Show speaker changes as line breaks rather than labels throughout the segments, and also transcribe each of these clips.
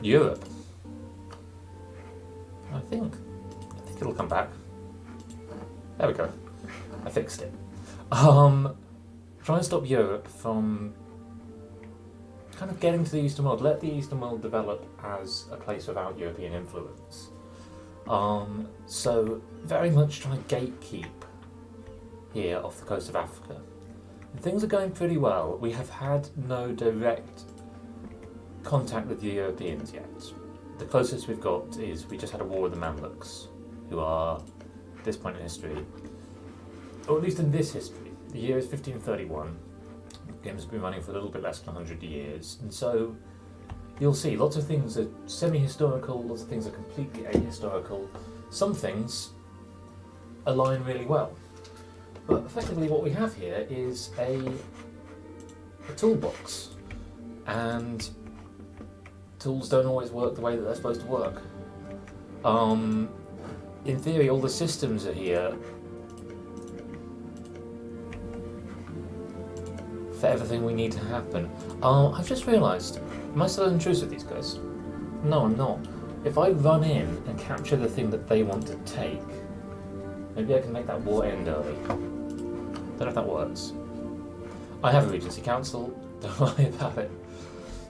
Europe. I think it'll come back. There we go. I fixed it. Try and stop Europe from kind of getting to the Eastern world. Let the Eastern world develop as a place without European influence. So very much try and gatekeep here off the coast of Africa. And things are going pretty well. We have had no direct contact with the Europeans yet. The closest we've got is we just had a war with the Mamluks, who are, at this point in history, or at least in this history, the year is 1531. The game's been running for a little bit less than 100 years, and so you'll see lots of things are semi-historical, lots of things are completely ahistorical, some things align really well. But effectively what we have here is a toolbox, and tools don't always work the way that they're supposed to work. In theory, all the systems are here for everything we need to happen. I've just realised, am I still in truce with these guys? No, I'm not. If I run in and capture the thing that they want to take, maybe I can make that war end early. Don't know if that works. I have a Regency Council, don't worry about it.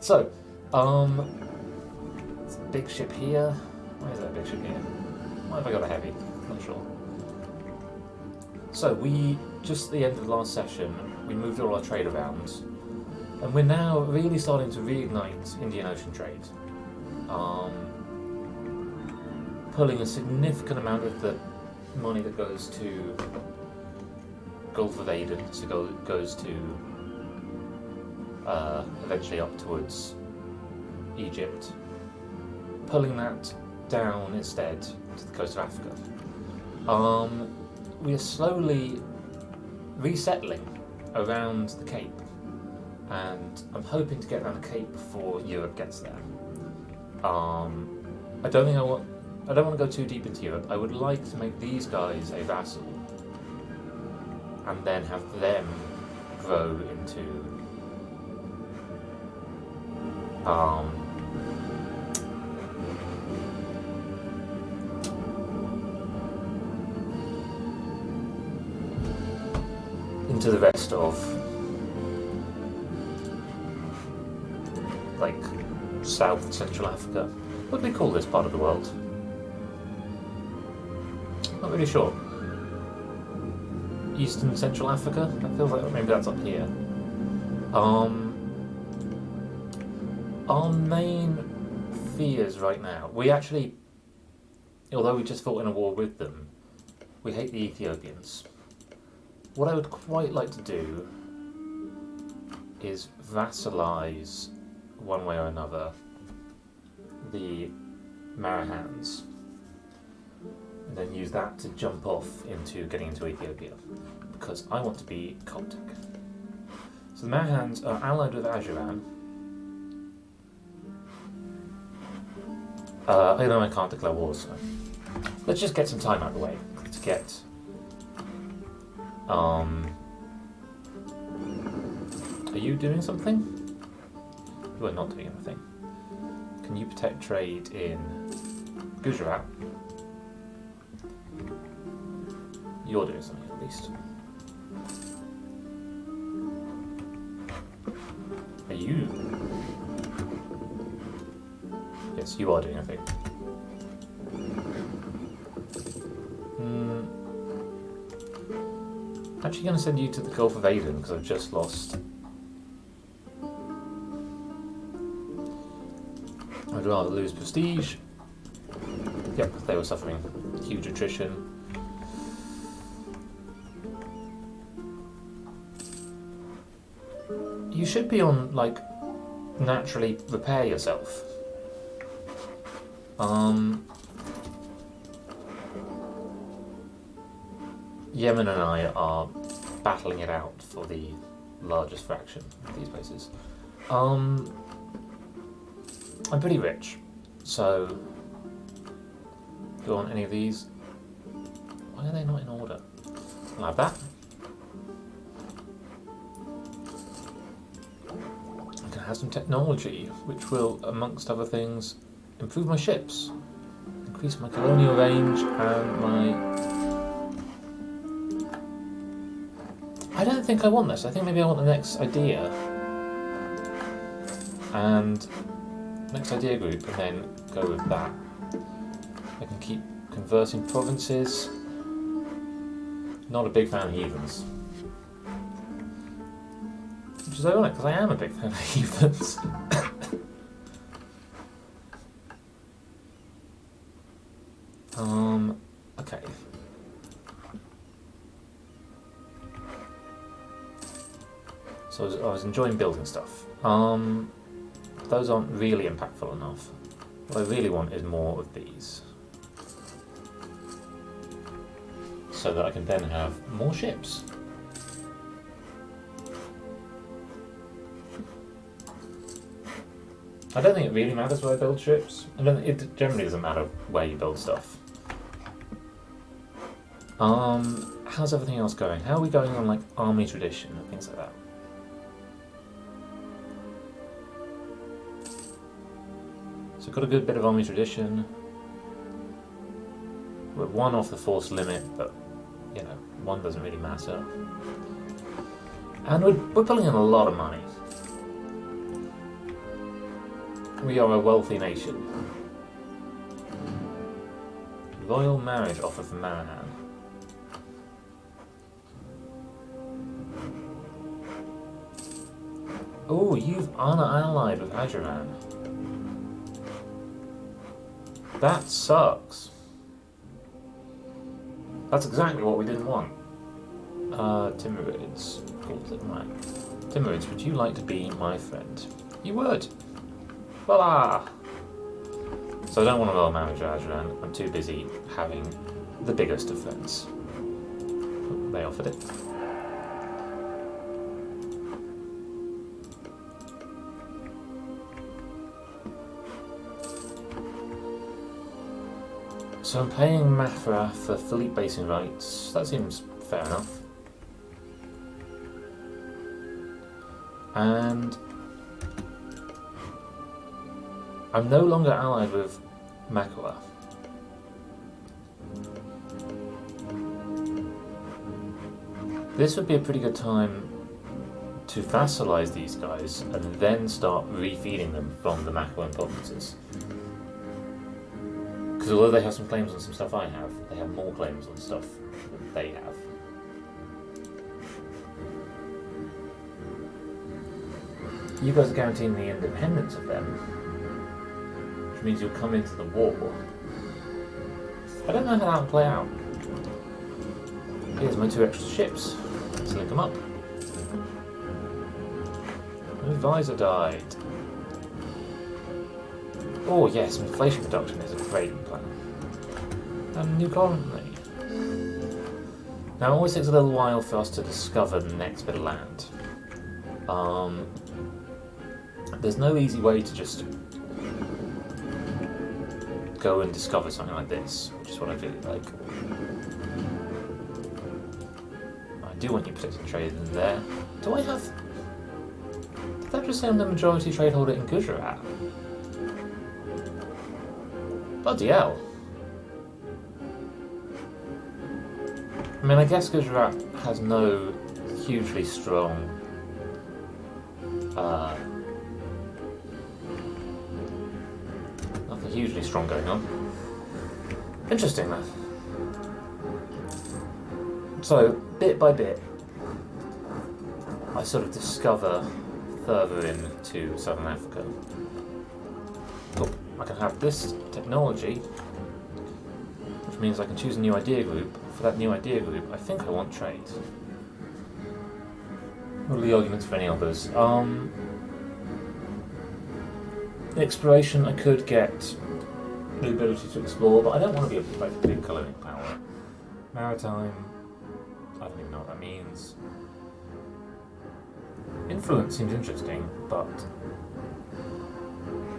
So, it's a big ship here. Why is that a big ship here? Why have I got a heavy? Not sure. So we, just at the end of the last session, we moved all our trade around, and we're now really starting to reignite Indian Ocean trade. Pulling a significant amount of the money that goes to Gulf of Aden, so goes to eventually up towards Egypt, pulling that down instead to the coast of Africa. We are slowly resettling around the Cape, and I'm hoping to get around the Cape before Europe gets there. I don't want to go too deep into Europe. I would like to make these guys a vassal, and then have them grow into into the rest of, like, South Central Africa. What do we call this part of the world? Not really sure. Eastern Central Africa? That feels like maybe that's up here. Our main fears right now, we actually, although we just fought in a war with them, we hate the Ethiopians. What I would quite like to do is vassalize, one way or another, the Marahans, and then use that to jump off into getting into Ethiopia, because I want to be Coptic. So the Marahans are allied with Ajuran. I know I can't declare war, so let's just get some time out of the way to get are you doing something? You are not doing anything. Can you protect trade in Gujarat? You're doing something at least. Are you? Yes, you are doing a thing. Actually going to send you to the Gulf of Aden because I've just lost. I'd rather lose prestige. Yep, they were suffering huge attrition. You should be on, like, naturally repair yourself. Yemen and I are battling it out for the largest fraction of these places. I'm pretty rich, so do you want any of these? Why are they not in order? I'll have that. I can have some technology which will, amongst other things, improve my ships, increase my colonial range and my... I don't think I want this. I think maybe I want the next idea. And next idea group, and then go with that. I can keep conversing provinces. Not a big fan of heathens. Which is ironic, because I am a big fan of heathens. Okay. So I was enjoying building stuff. Those aren't really impactful enough. What I really want is more of these. So that I can then have more ships. I don't think it really matters where I build ships. It generally doesn't matter where you build stuff. How's everything else going? How are we going on like army tradition and things like that? So got a good bit of army tradition. We're one off the force limit, but you know, one doesn't really matter. And we're pulling in a lot of money. We are a wealthy nation. Royal marriage offer from Marahan. Oh, you've allied with Ajuran. That sucks. That's exactly what we didn't want. Timurids. Right. Timurids, would you like to be my friend? You would. Voila! So I don't want a royal marriage with Ajuran. I'm too busy having the biggest of friends. They offered it. So I'm paying Mafra for fleet basing rights. That seems fair enough. And I'm no longer allied with Makua. This would be a pretty good time to vassalize these guys and then start refeeding them from the Makuan provinces. Because although they have some claims on some stuff I have, they have more claims on stuff than they have. You guys are guaranteeing the independence of them, which means you'll come into the war. I don't know how that will play out. Here's my 2 extra ships. Let's link them up. My advisor died. Oh yes, inflation reduction is a great plan. And a new colony. Now it always takes a little while for us to discover the next bit of land. There's no easy way to just go and discover something like this, which is what I really like. I do want you protecting trade in there. Do I have... Did that just say I'm the majority trade holder in Gujarat? Bloody hell. I mean, I guess Gujarat has no hugely strong nothing hugely strong going on. Interesting though. So, bit by bit, I sort of discover further into Southern Africa. Cool. I can have this technology, which means I can choose a new idea group. For that new idea group, I think I want trade. What are the arguments for any others? Exploration, I could get the ability to explore, but I don't want to be a big colonial power. Maritime, I don't even know what that means. Influence seems interesting, but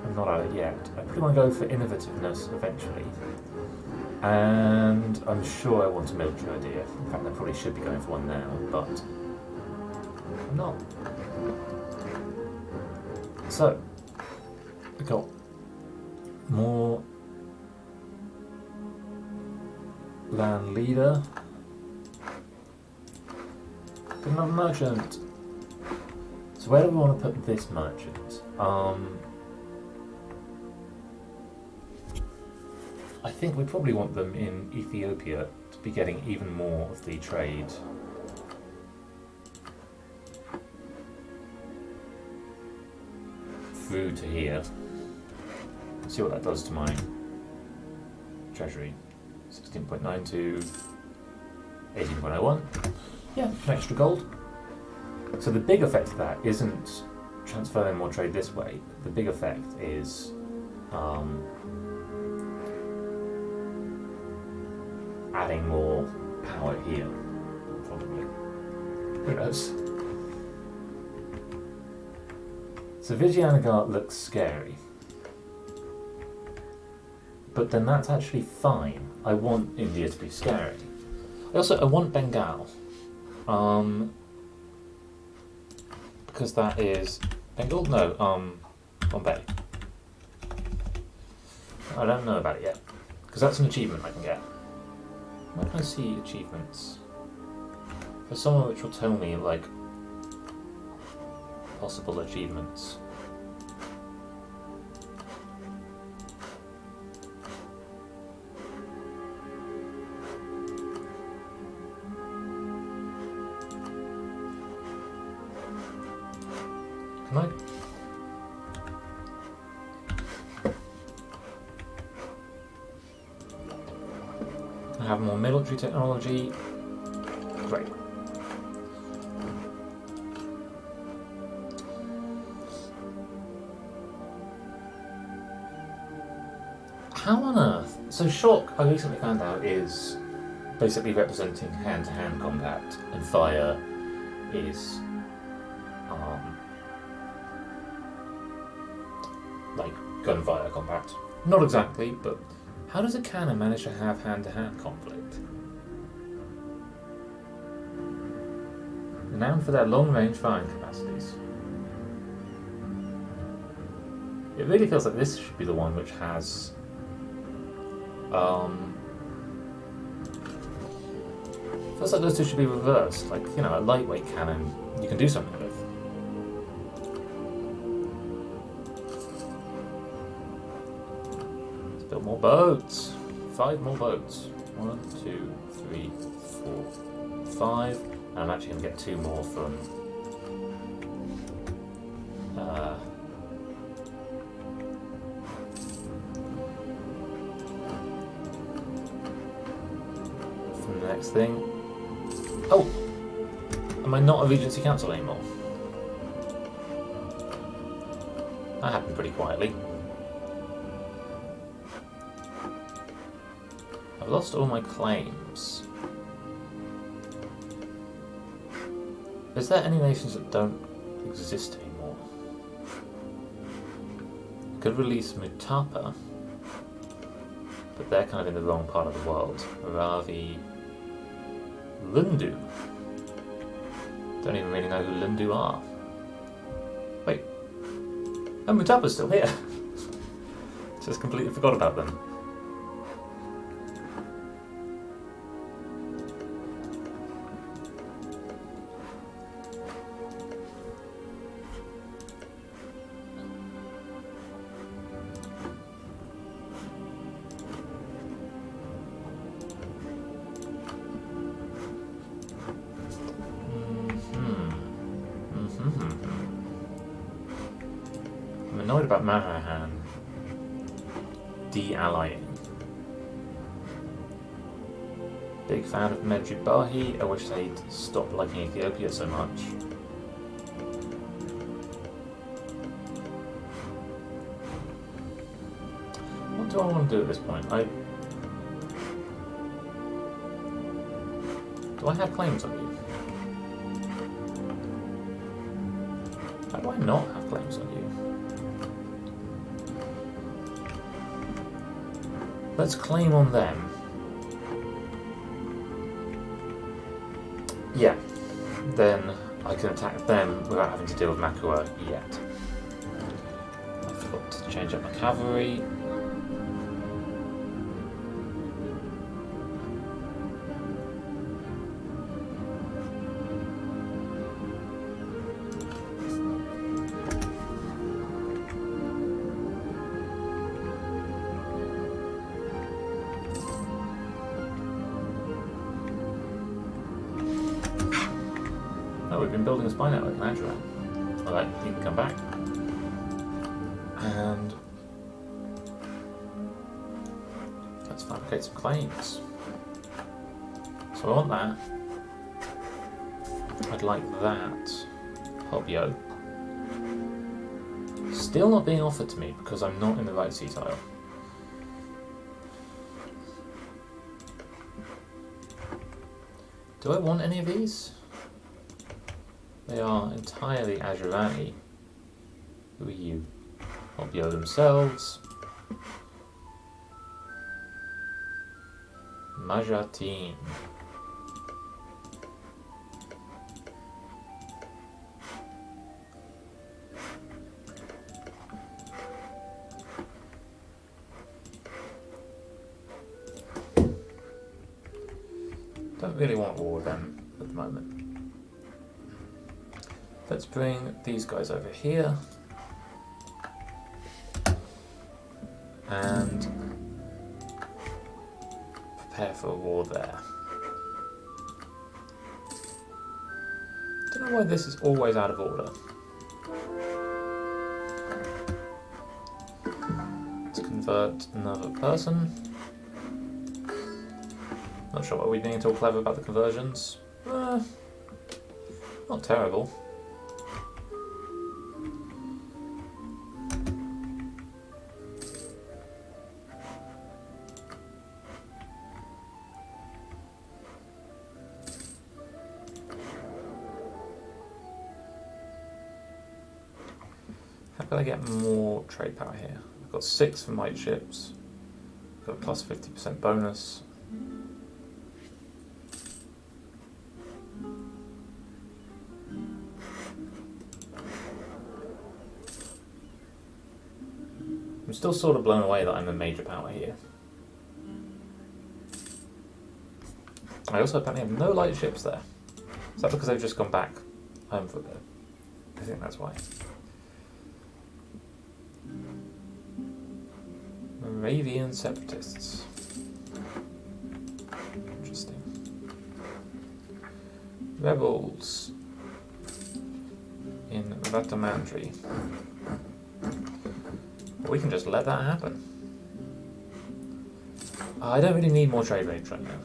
I'm not at it yet. I probably want to go for innovativeness eventually. And I'm sure I want a military idea. In fact, I probably should be going for one now, but I'm not. So, we got more land leader. Got another merchant. So where do we want to put this merchant? I think we probably want them in Ethiopia to be getting even more of the trade. Through to here. Let's see what that does to my treasury. 16.9 to 18.01. Yeah, an extra gold. So the big effect of that isn't transferring more trade this way. The big effect is adding more power here, probably. Who knows? So Vijayanagar looks scary. But then that's actually fine. I want India to be scary. I want Bengal. Because that is Bengal? No, Bombay. I don't know about it yet. Because that's an achievement I can get. Where can I see achievements? There's somewhere which will tell me, like, possible achievements. Can I? I have more military technology. Great. How on earth? So shock, I recently found out, is basically representing hand-to-hand combat, and fire is like gunfire combat. Not exactly, but how does a cannon manage to have hand-to-hand conflict? Renowned for their long-range firing capacities. It really feels like this should be the one which has feels like those two should be reversed. Like, you know, a lightweight cannon you can do something with. Let's build more boats. 5 more boats. 1, 2, 3, 4, 5. And I'm actually going to get 2 more from the next thing. Oh! Am I not a Regency Council anymore? That happened pretty quietly. I've lost all my claims. Is there any nations that don't exist anymore? I could release Mutapa, but they're kind of in the wrong part of the world. Ravi, Lundu. Don't even really know who Lundu are. Wait. Oh, Mutapa's still here. Just completely forgot about them. I'm annoyed about Mahahan de-allying. Big fan of Medjugorje. I wish they'd stop liking Ethiopia so much. What do I want to do at this point? Do I have claims on you? How do I not have claims on you? Let's claim on them. Yeah, then I can attack them without having to deal with Makua yet. change up my cavalry. Oh, we've been building a spy network in Adra. Alright, you can come back. And let's fabricate some claims. So I want that. I'd like that. Hobyo. Still not being offered to me because I'm not in the right sea tile. Do I want any of these? They are entirely Azurani. Who are you? Hobyo themselves. Majatin. Don't really want war with them at the moment. Let's bring these guys over here. And prepare for a war there. Don't know why this is always out of order. Let's convert another person. Not sure what we're being at all clever about the conversions. Not terrible. How can I get more trade power here? I've got 6 for light ships. I've got a plus 50% bonus. I'm still sort of blown away that I'm a major power here. I also apparently have no light ships there. Is that because they've just gone back home for a bit? I think that's why. Moravian separatists. Interesting. Rebels in Vatamandri. We can just let that happen. I don't really need more trade rates right now.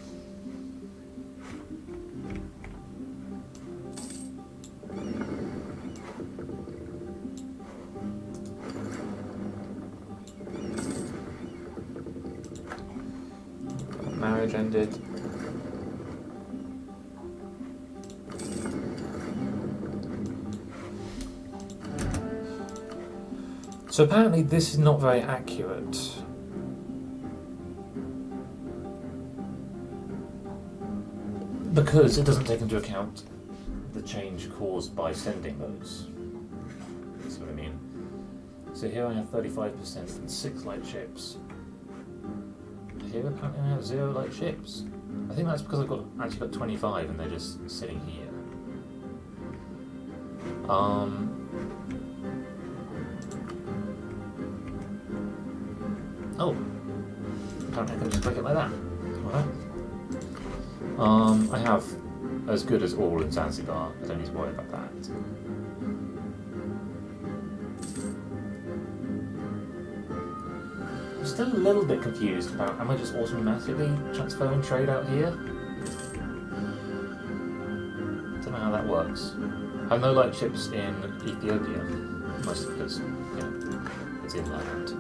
Marriage ended. So apparently this is not very accurate. Because it doesn't take into account the change caused by sending those. That's what I mean. So here I have 35% and 6 light ships. Here apparently I have 0 light ships. I think that's because I've actually got 25 and they're just sitting here. Oh, apparently I can just click it like that. Alright. I have as good as all in Zanzibar. I don't need to worry about that. I'm still a little bit confused about, am I just automatically transferring trade out here? Don't know how that works. I have no light ships in Ethiopia, mostly because, you know, it's inland.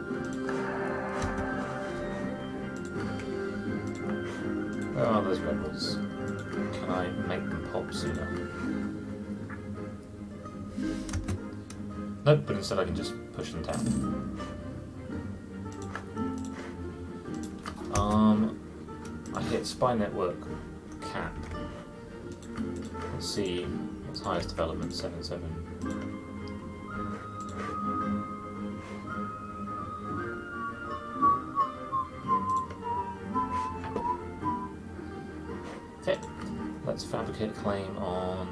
Where are those rebels? Can I make them pop sooner? Nope, but instead I can just push them down. I hit spy network cap. Let's see what's highest development, 7.7. Okay, let's fabricate a claim on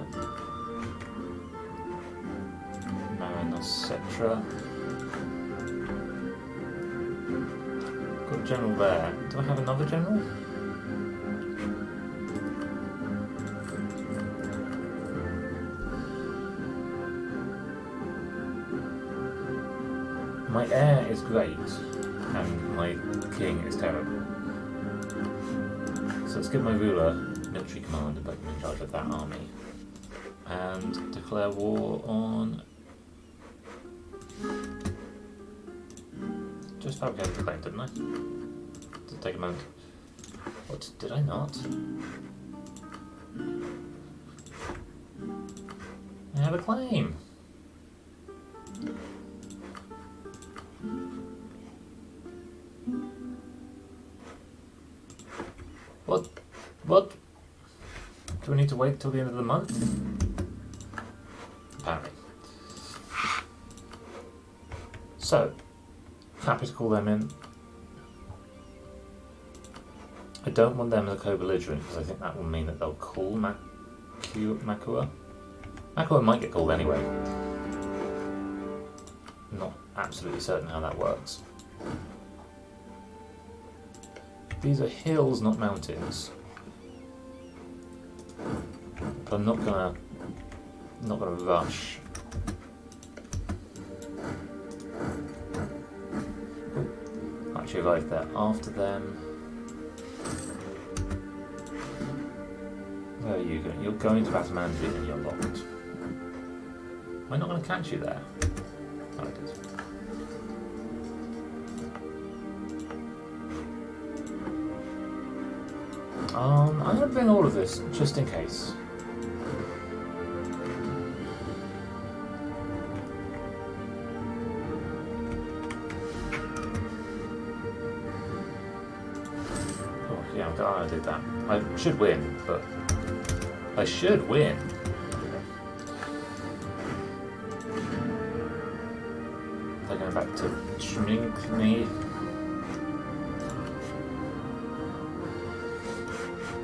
Marinocetra. Got a general there. Do I have another general? My heir is great, and my king is terrible. So let's give my ruler military command, but I'm in charge of that army. And declare war on... Just fabricated the claim, didn't I? Did it take a moment? What, did I not? I have a claim! What? Do we need to wait till the end of the month? Apparently. So, happy to call them in. I don't want them as a co-belligerent because I think that will mean that they'll call Makua. Makua might get called anyway. Not absolutely certain how that works. These are hills, not mountains. But I'm not gonna rush. Ooh, actually arrived there after them. Where are you going? You're going to Batamandri and you're locked. Am I not going to catch you there? Oh, I did. I'm going to bring all of this just in case. Oh, yeah, I'm glad I did that. I should win, but I should win. They're going back to Schminkny.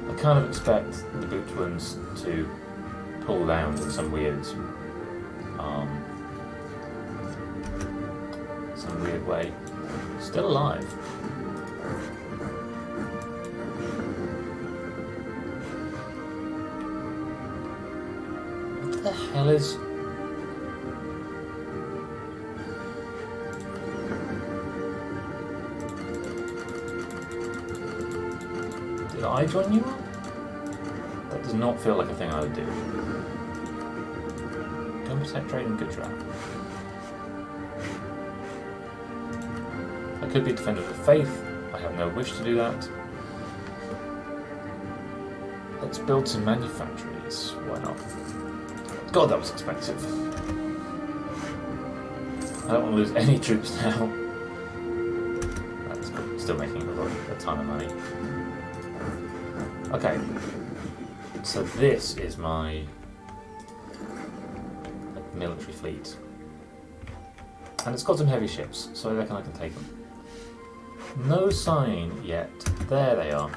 I kind of expect the boot ones to pull down in some weird way. Still alive. What the hell is... Did I join you up? That does not feel like a thing I would do. Don't protect trade and goods route. I could be defender of the faith. I have no wish to do that. Let's build some manufactories. Why not? God, that was expensive. I don't want to lose any troops now. That's good. Still making a ton of money. Okay. So this is my military fleet. And it's got some heavy ships, so I reckon I can take them. No sign yet. There they are.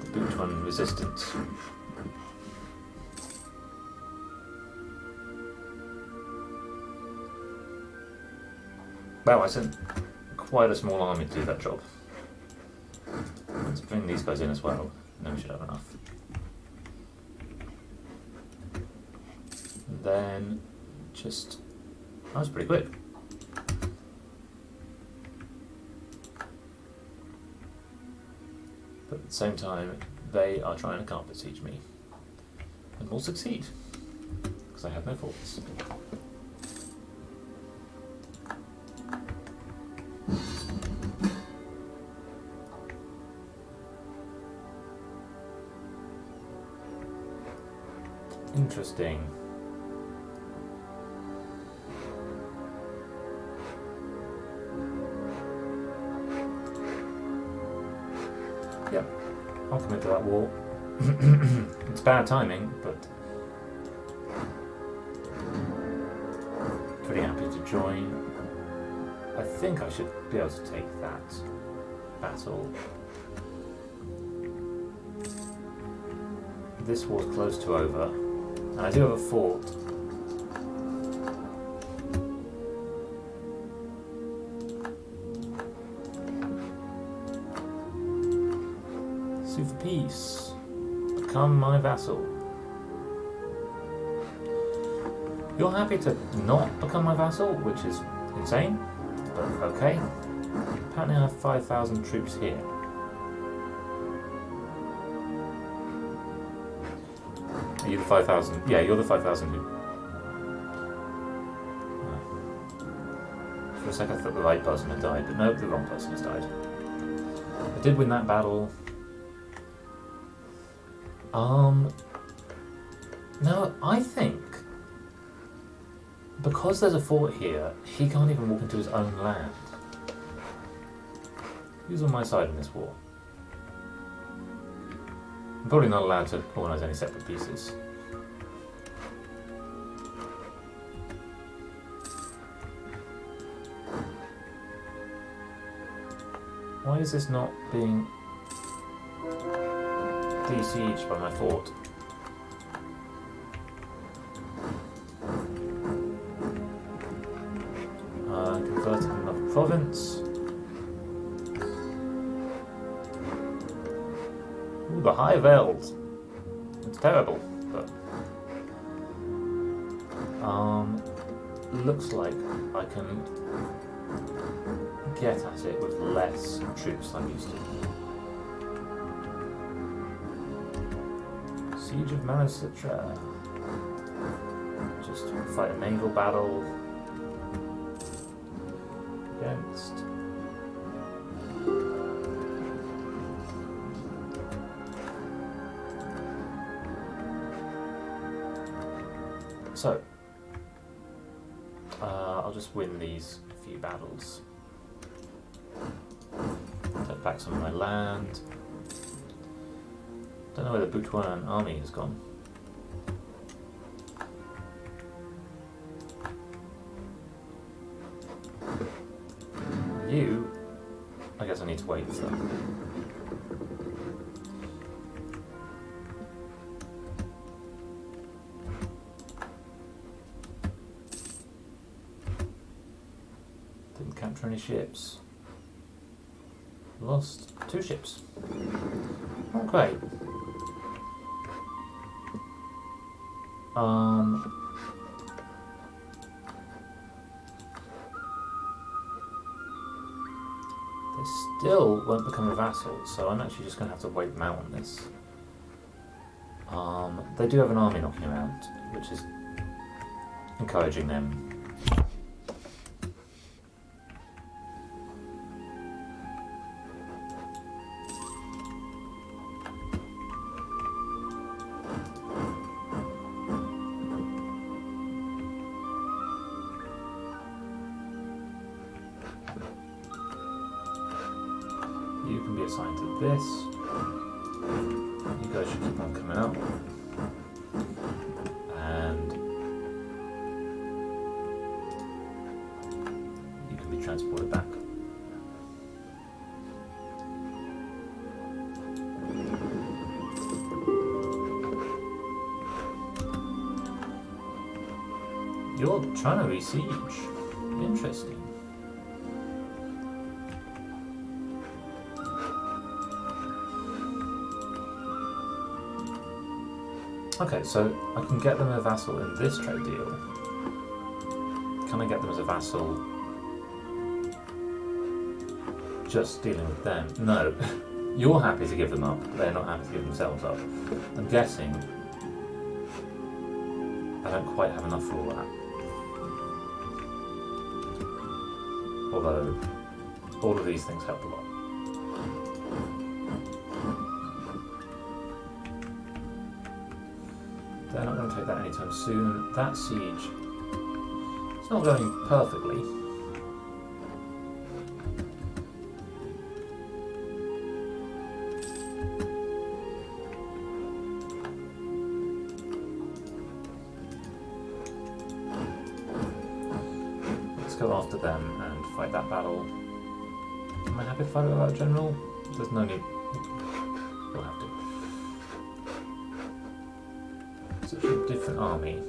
The boot one resistance. Wow, I sent quite a small army to do that job. Let's bring these guys in as well. Then we should have enough. And then just... That was pretty quick. But at the same time, they are trying to carpet siege me. And will succeed. Because I have no faults. Interesting. Yep, I'll commit to that war. It's bad timing, but pretty happy to join. I think I should be able to take that battle. this war's close to over. And I do have a fort. Sue for peace. Become my vassal. You're happy to not become my vassal, which is insane, but okay. Apparently I have 5,000 troops here. Are you the 5,000? Yeah, you're the 5,000 who... For a sec I thought the right person had died, but nope, the wrong person has died. I did win that battle. Now, I think, because there's a fort here, he can't even walk into his own land. Who's on my side in this war? I'm probably not allowed to organise any separate pieces. Why is this not being besieged by my fort? Converted another province. Ooh, the High Veld. It's terrible, but looks like I can get at it with less troops than I'm used to. Siege of Manasitra. Just fight a naval battle against. So, I'll just win these few battles. Take back some of my land. Don't know where the Butuan army has gone. You, I guess I need to wait for them. Didn't capture any ships. Lost 2 ships. Not great. They still won't become a vassal, so I'm actually just going to have to wait them out on this. They do have an army knocking around, which is encouraging them. You can be assigned to this. You guys should keep on coming up. And you can be transported back. You're trying to besiege. Interesting. Okay, so I can get them a vassal in this trade deal. Can I get them as a vassal just dealing with them? No. You're happy to give them up, they're not happy to give themselves up. I'm guessing I don't quite have enough for all that. Although, all of these things help a lot. They're not going to take that anytime soon. That siege, it's not going perfectly. Let's go after them and fight that battle. Am I happy to fight without a general? There's no need. We'll have to. Such a different army.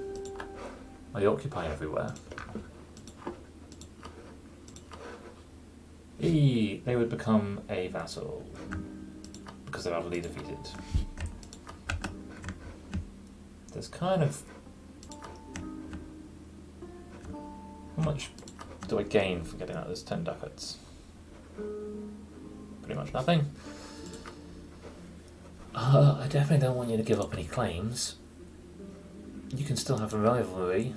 I occupy everywhere. They would become a vassal because they're utterly defeated. There's kind of... How much do I gain for getting out of this 10 ducats? Pretty much nothing. I definitely don't want you to give up any claims. You can still have a rivalry.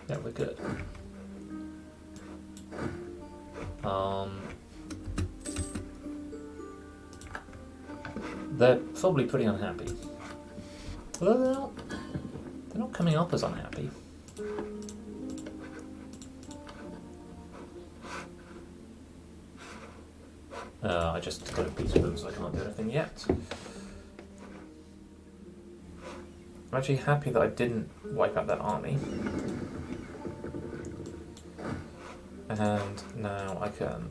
Yeah, we're good. They're probably pretty unhappy. Although they're not coming up as unhappy. I just got a piece of them, so I can't do anything yet. I'm actually happy that I didn't wipe out that army. And now I can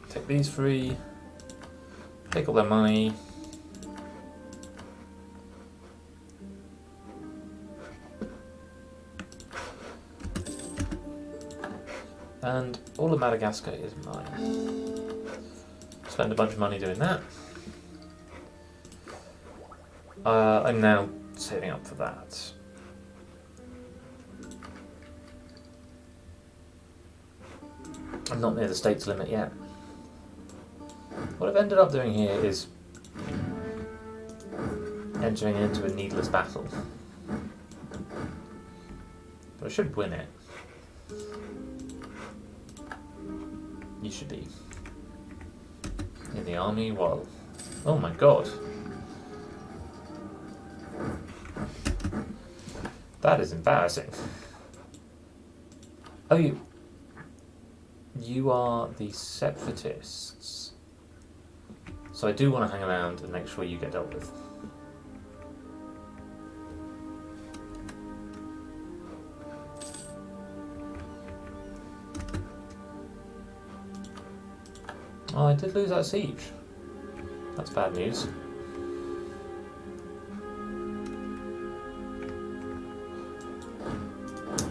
take these three, take all their money, and all of Madagascar is mine. Spend a bunch of money doing that. I'm now saving up for that. I'm not near the states limit yet. What I've ended up doing here is entering into a needless battle. But I should win it. You should be in the army while... Oh my god. That is embarrassing. Oh, you are the separatists. So I do want to hang around and make sure you get dealt with. Oh, I did lose that siege. That's bad news.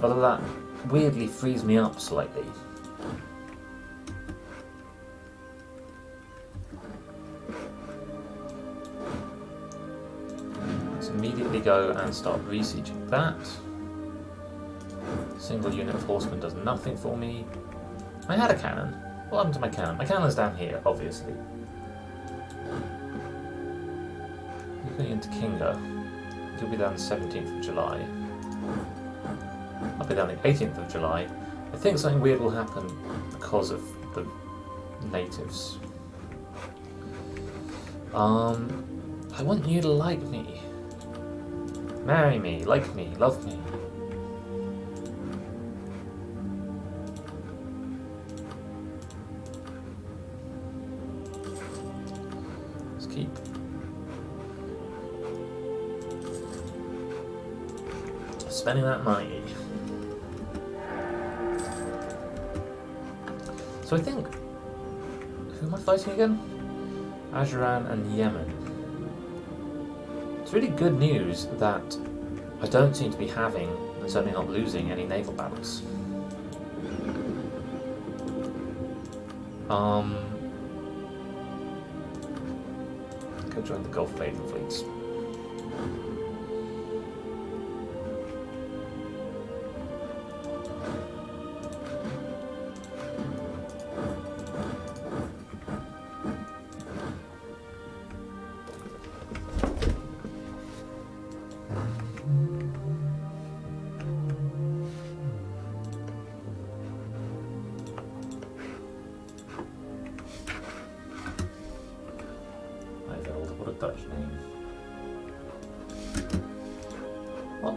Although that weirdly frees me up slightly. Let's immediately go and start besieging that. Single unit of horsemen does nothing for me. I had a cannon. What happened to my cannon? My cannon's down here, obviously. You're going into Kinga. You'll be down the 17th of July. I'll be down the 18th of July. I think something weird will happen because of the natives. I want you to like me. Marry me, like me, love me. Keep spending that money. So I think, who am I fighting again? Ajuran and Yemen. It's really good news that I don't seem to be having, and certainly not losing, any naval battles. Go join the Gulf Bathing Fleets. Dutch name. What?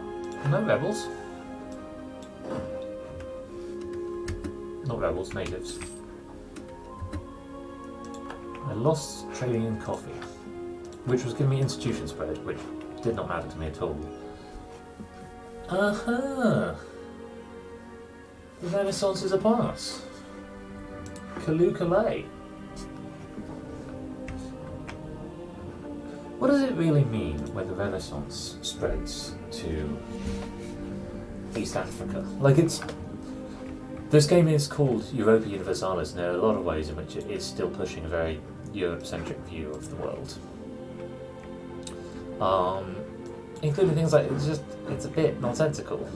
No rebels? Not rebels, natives. I lost trading in coffee, which was giving me institution spread, which did not matter to me at all. The Renaissance is upon us. Kalukale. What does it really mean when the Renaissance spreads to East Africa? Like, this game is called Europa Universalis, and there are a lot of ways in which it is still pushing a very Europe-centric view of the world. Including things like, it's a bit nonsensical.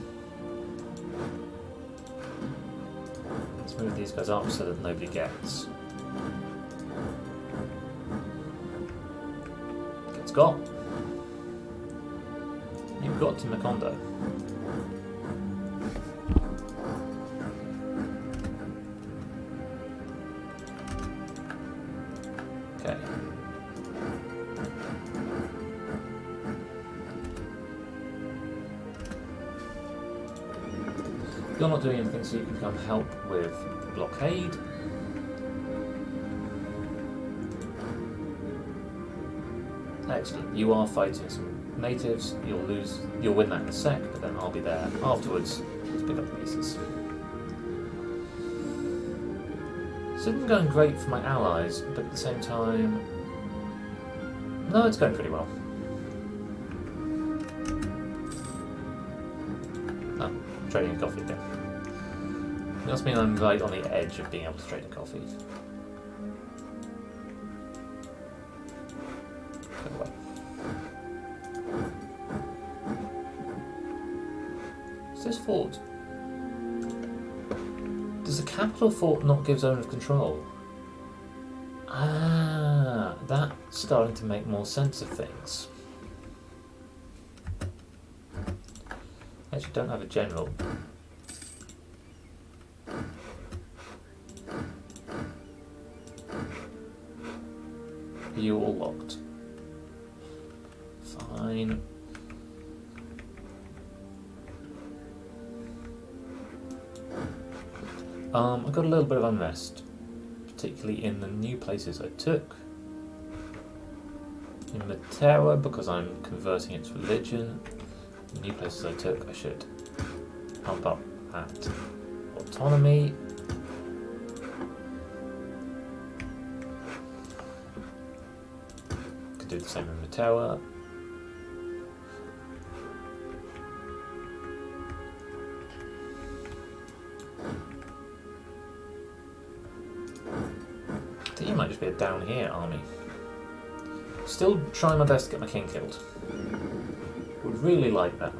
Let's move these guys up so that nobody gets got. You've got to Macondo. Okay. You're not doing anything, so you can come help with the blockade. Excellent. You are fighting some natives. You'll win that in a sec, but then I'll be there afterwards to pick up the pieces. This isn't going great for my allies, but at the same time, no, it's going pretty well. Oh, trading a coffee again. It must mean I'm right on the edge of being able to trade a coffee. What's this fort? Does the capital fort not give zone of control? Ah, that's starting to make more sense of things. I actually don't have a general. Are you all locked? Fine. I got a little bit of unrest, particularly in the new places I took. In Matera, because I'm converting its religion. The new places I took, I should pump up that autonomy. Could do the same in Matera. I think you might just be a down here army. Still trying my best to get my king killed. Would really like that.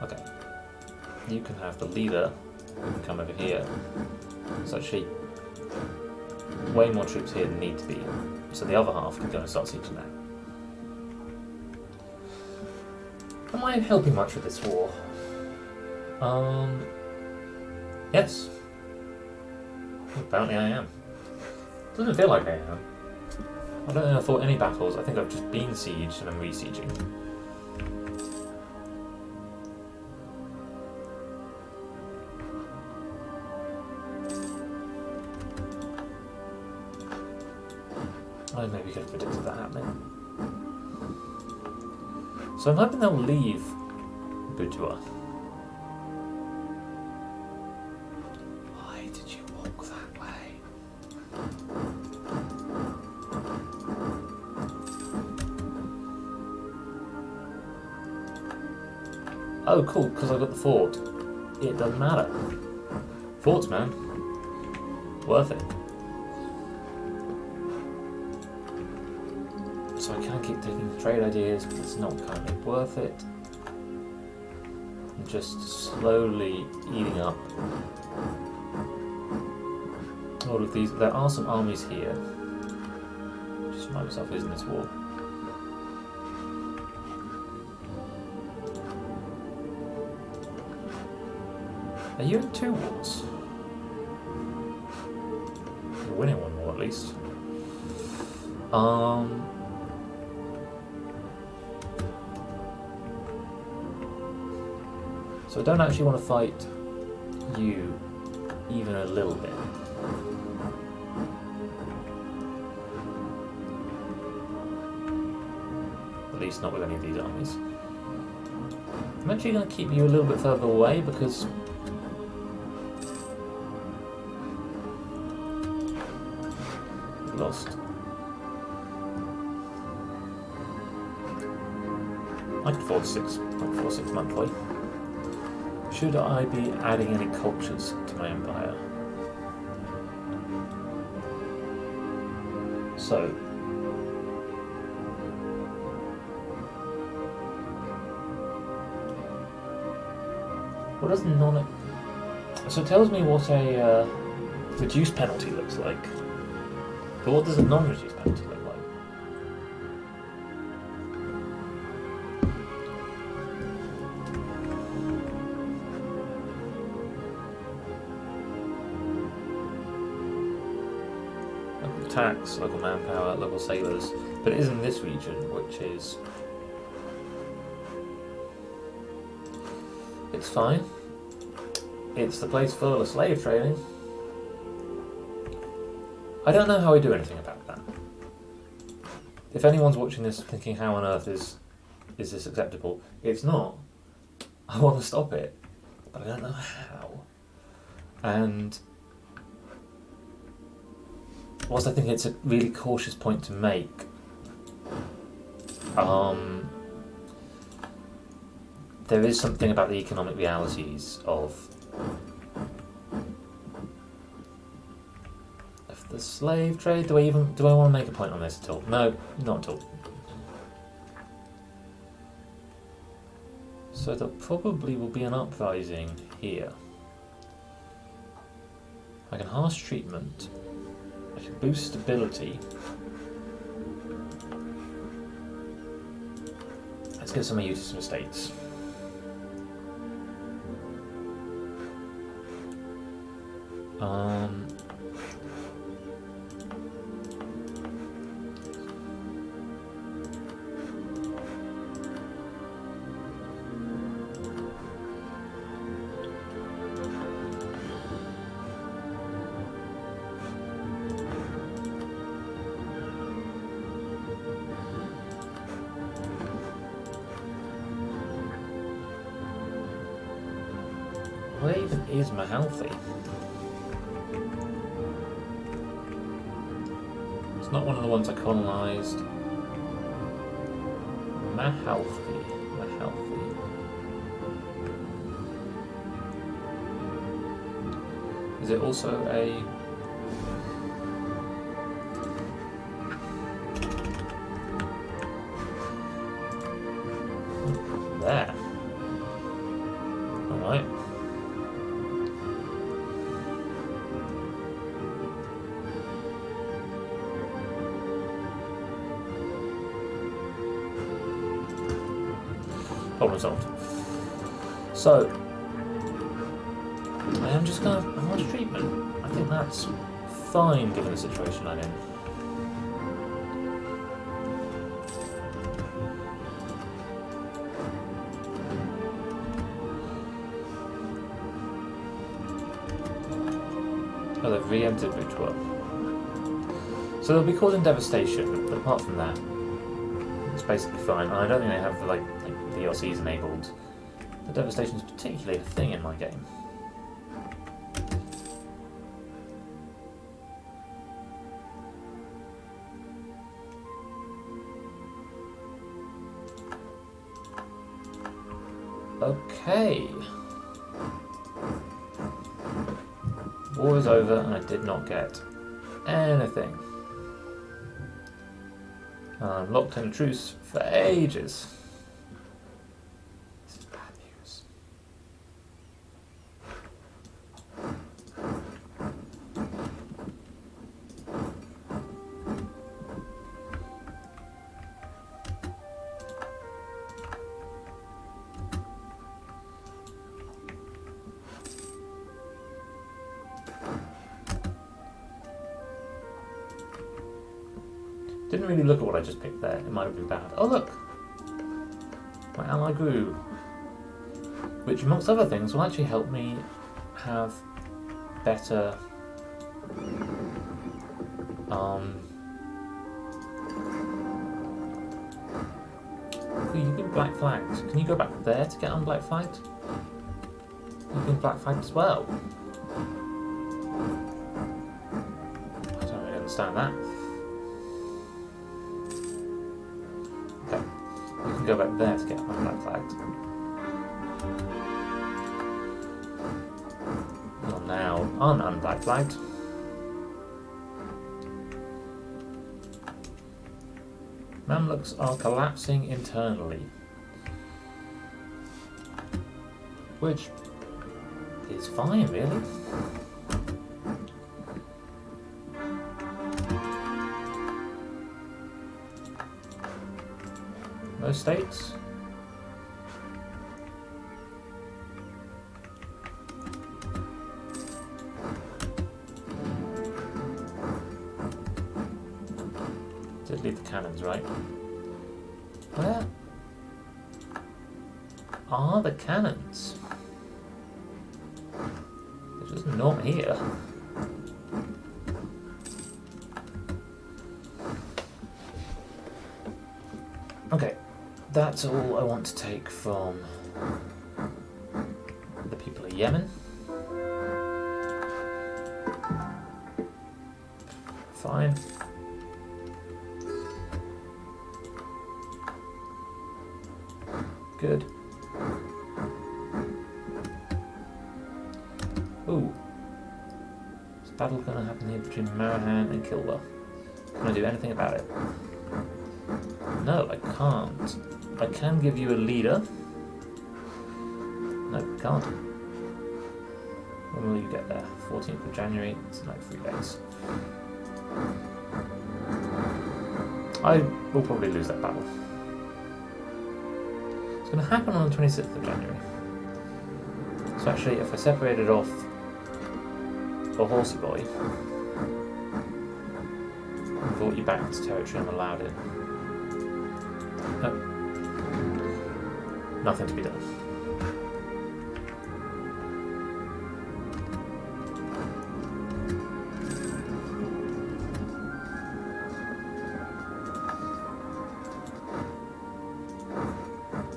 Okay. You can have the leader come over here. There's actually way more troops here than need to be. So the other half can go and start sieging now. Am I helping much with this war? Yes. Apparently I am. Doesn't feel like I am. I don't think I fought any battles. I think I've just been sieged and I'm re-sieging. I maybe could have predicted that happening. So I'm hoping they'll leave Boudoir. Why did you walk that way? Oh, cool, because I got the fort. It doesn't matter. Forts, man. Worth it. So I can keep taking trade ideas, but it's not currently worth it. I'm just slowly eating up all of these. There are some armies here. Just remind myself who's in this war. Are you in 2 wars? You're winning 1 war at least. So I don't actually want to fight you even a little bit. At least not with any of these armies. I'm actually going to keep you a little bit further away because we lost 0.46 monthly. Should I be adding any cultures to my empire? So, what does non... So it tells me what a reduced penalty looks like. But what does a non-reduced penalty look like? Local tax, local manpower, local sailors. But it is in this region, which is... It's fine. It's the place for the slave trading. I don't know how we do anything about that. If anyone's watching this thinking, how on earth is this acceptable? It's not. I want to stop it, but I don't know how. And whilst I think it's a really cautious point to make, there is something about the economic realities of the slave trade. Do I want to make a point on this at all? No, not at all. So there probably will be an uprising here. I can harsh treatment. I can boost stability. Let's get some use of some estates. Where even is Mahalfi? It's not one of the ones I colonised. Mahalfi. Is it also a... There. Alright. Problem solved. So, I am just going to harsh treatment. I think that's fine given the situation I'm in. Oh, they've re-entered Bridgewell. So they'll be causing devastation, but apart from that, it's basically fine. And I don't think they have the like DLCs enabled. The devastation is particularly a thing in my game. Okay. War is over and I did not get anything. I'm locked in a truce for ages. This is bad news. Didn't really look at what I just picked there. It might have been bad. Oh look! My ally grew. Which, amongst other things, will actually help me have better... black flagged. Can you go back there to get unblack flagged? You've been black flagged as well. I don't really understand that. Okay, you can go back there to get unblack flagged. You're now unblack flagged. Mamluks are collapsing internally, which is fine, really. Most states. Did leave the cannons, right? Where are the cannons? They're just not here. Okay, that's all I want to take from the people of Yemen. Fine. Good. Ooh. Is battle going to happen here between Marahan and Kilwa? Can I do anything about it? No, I can't. I can give you a leader. No, I can't. When will you get there? 14th of January? It's like 3 days. I will probably lose that battle. It's going to happen on the 26th of January. So actually, if I separated off a horsey boy and brought you back to territory I'm allowed in. No. Nothing to be done.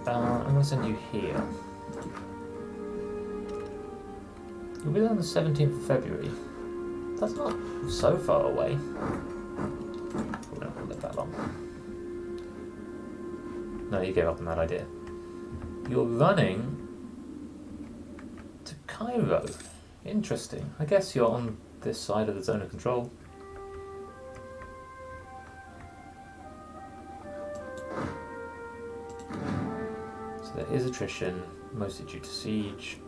I'm going to send you here. You'll be there on the 17th of February. That's not so far away. Probably not going to live that long. No, you gave up on that idea. You're running to Cairo. Interesting. I guess you're on this side of the zone of control. So there is attrition, mostly due to siege.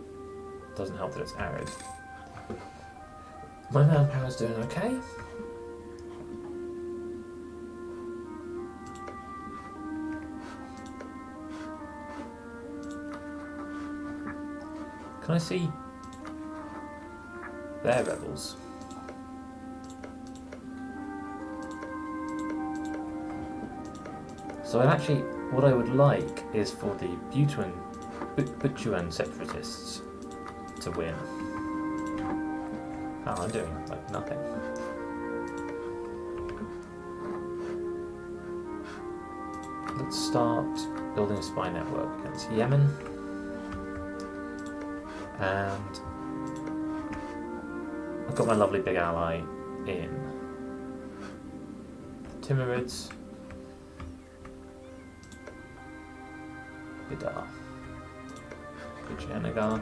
Doesn't help that it's arid. My manpower's doing okay. Can I see their rebels? So what I would like is for the Butuan separatists to win. Oh, I'm doing like nothing. Let's start building a spy network against Yemen. And I've got my lovely big ally in the Timurids. Bidar. Bijanagar.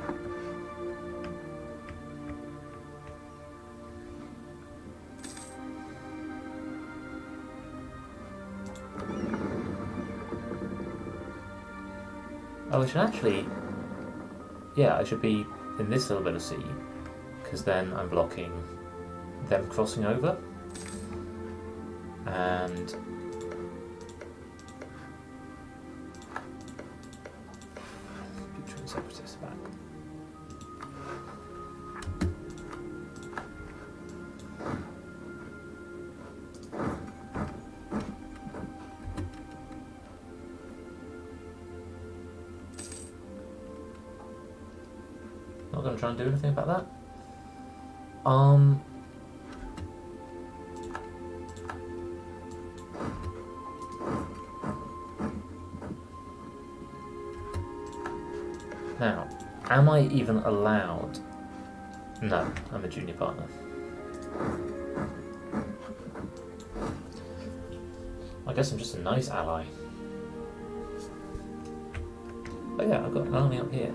Oh, I should actually... Yeah, I should be in this little bit of sea, because then I'm blocking them crossing over. And... Butuan separatists back. Not going to try and do anything about that. Now, am I even allowed? No, I'm a junior partner. I guess I'm just a nice ally. But yeah, I've got an army up here.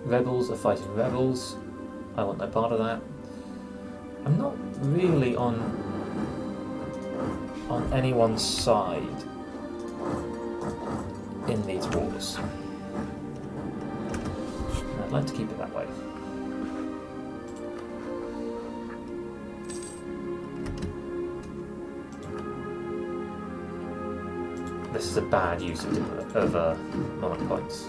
Rebels are fighting rebels. I want no part of that. I'm not really on anyone's side in these wars. And I'd like to keep it that way. This is a bad use of monarch points.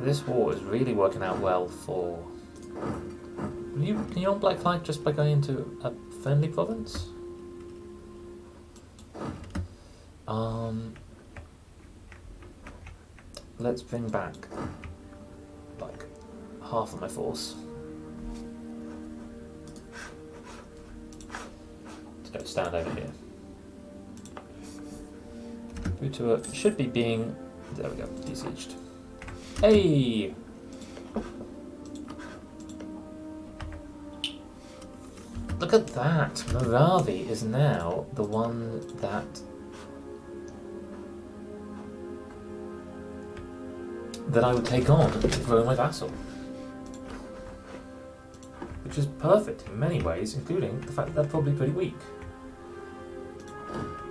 This war is really working out well for... Can you on Black Flag just by going into a friendly province? Let's bring back like half of my force to go stand over here. Butua should be being, there we go, besieged. Hey! Look at that! Moravi is now the one that I would take on to grow my vassal. Which is perfect in many ways, including the fact that they're probably pretty weak.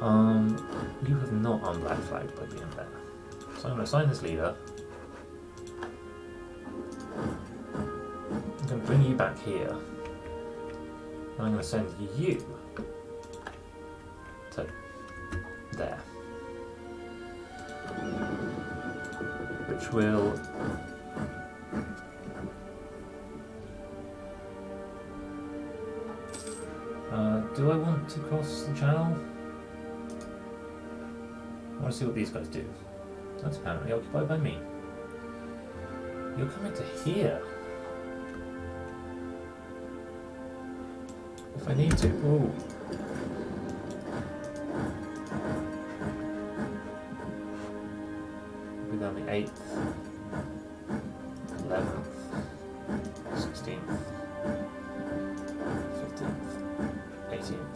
You have not unblack flagged by being there. So I'm going to assign this leader. I'm going to bring you back here. And I'm going to send you to there. Which will do I want to cross the channel? I want to see what these guys do. That's apparently occupied by me. You're coming to here. If I need to. Ooh. We'll be down the 8th, 11th, 16th, 15th, 18th.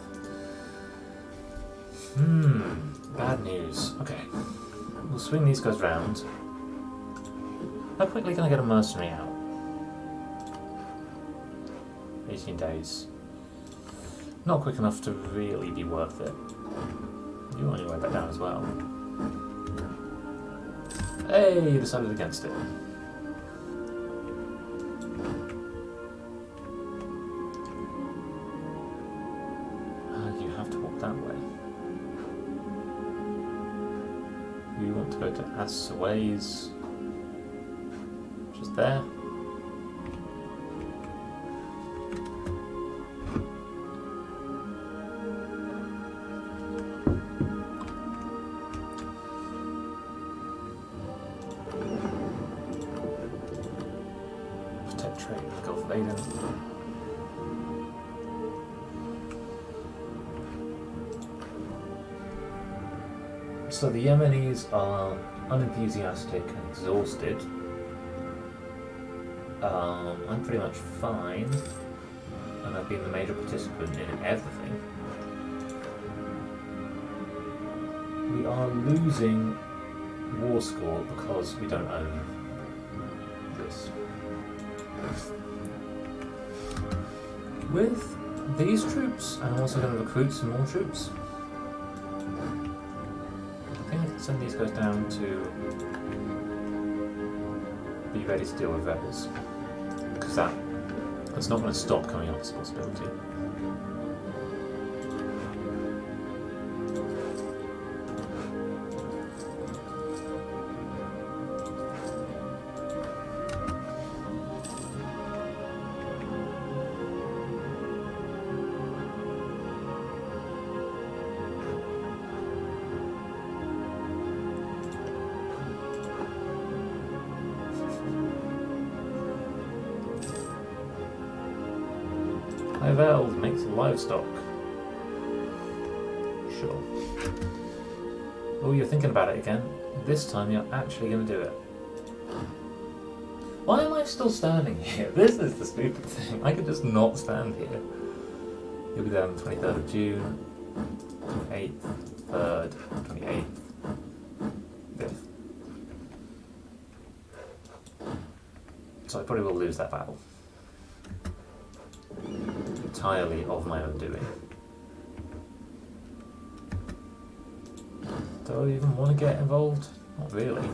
Bad news. Okay. We'll swing these guys round. How quickly can I get a mercenary out? 18 days. Not quick enough to really be worth it. You want to write that down as well. Hey, you decided against it. You have to walk that way. You want to go to Asways, which is there. Protect trade with the Gulf of Aden. So the Yemenis are unenthusiastic and exhausted. I'm pretty much fine, and I've been the major participant in everything. We are losing war score because we don't own this. With these troops, I'm also going to recruit some more troops. Send these guys down to be ready to deal with rebels, because that's not going to stop coming up as a possibility. Veld makes livestock. Sure. Oh, you're thinking about it again. This time you're actually going to do it. Why am I still standing here? This is the stupid thing. I could just not stand here. You'll be there on the 23rd of June, 28th, 3rd, 28th, 5th. So I probably will lose that battle. Entirely of my own doing. Do I even want to get involved? Not really.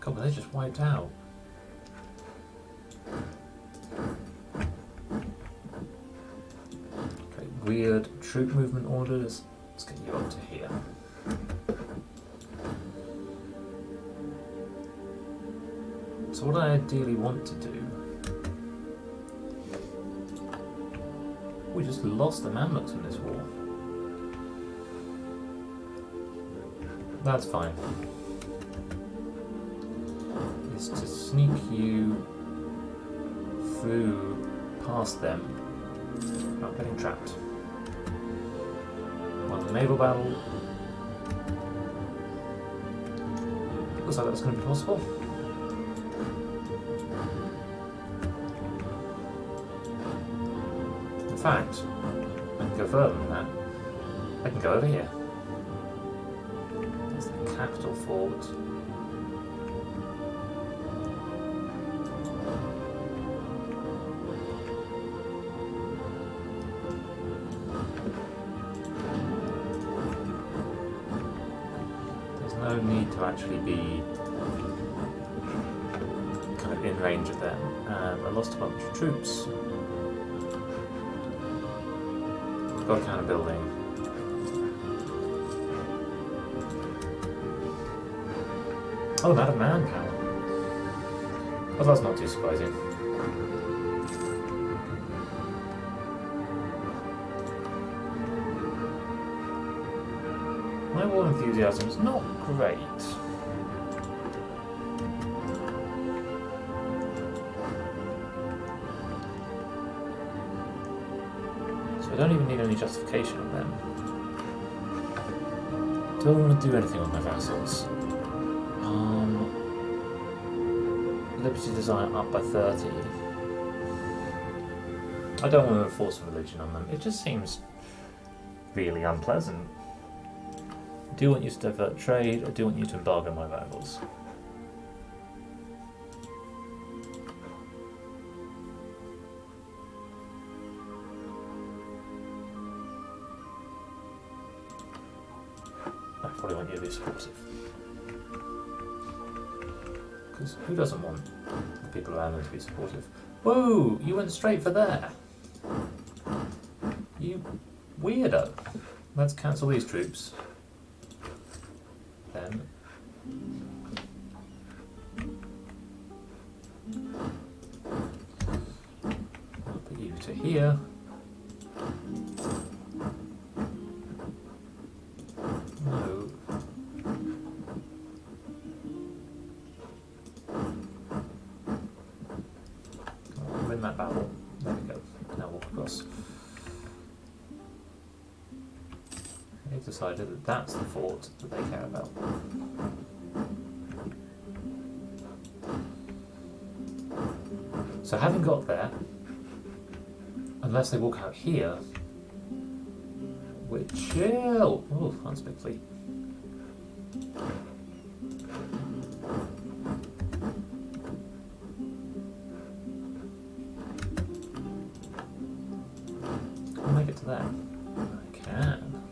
God, but they just wiped out. Okay, weird troop movement orders. Let's get you up to here. So what I ideally want to do... We just lost the Mamluks in this war. That's fine. Is to sneak you through past them without getting trapped. One naval battle. Looks like that's going to be possible. In fact, I can go further than that. I can go over here. That's the capital fort. There's no need to actually be kind of in range of them. I lost a bunch of troops. Got a kind of building. Oh, I'm out of manpower. Well, that's not too surprising. My war enthusiasm is not great. I don't even need any justification of them. Do I want to do anything with my vassals? Liberty Desire up by 30. I don't want to enforce religion on them. It just seems really unpleasant. I do want you to divert trade. I do want you to embargo my rivals. I probably want you to be supportive. Because who doesn't want the people around them to be supportive? Whoa! You went straight for there! You weirdo! Let's cancel these troops. Then... I'll put you to here. No. I'll win that battle. There we go. Now walk across. They've decided that that's the fort that they care about. So having got there, unless they walk out here, we're chill. Oh, that's a big fleet. Can I get to that? I can.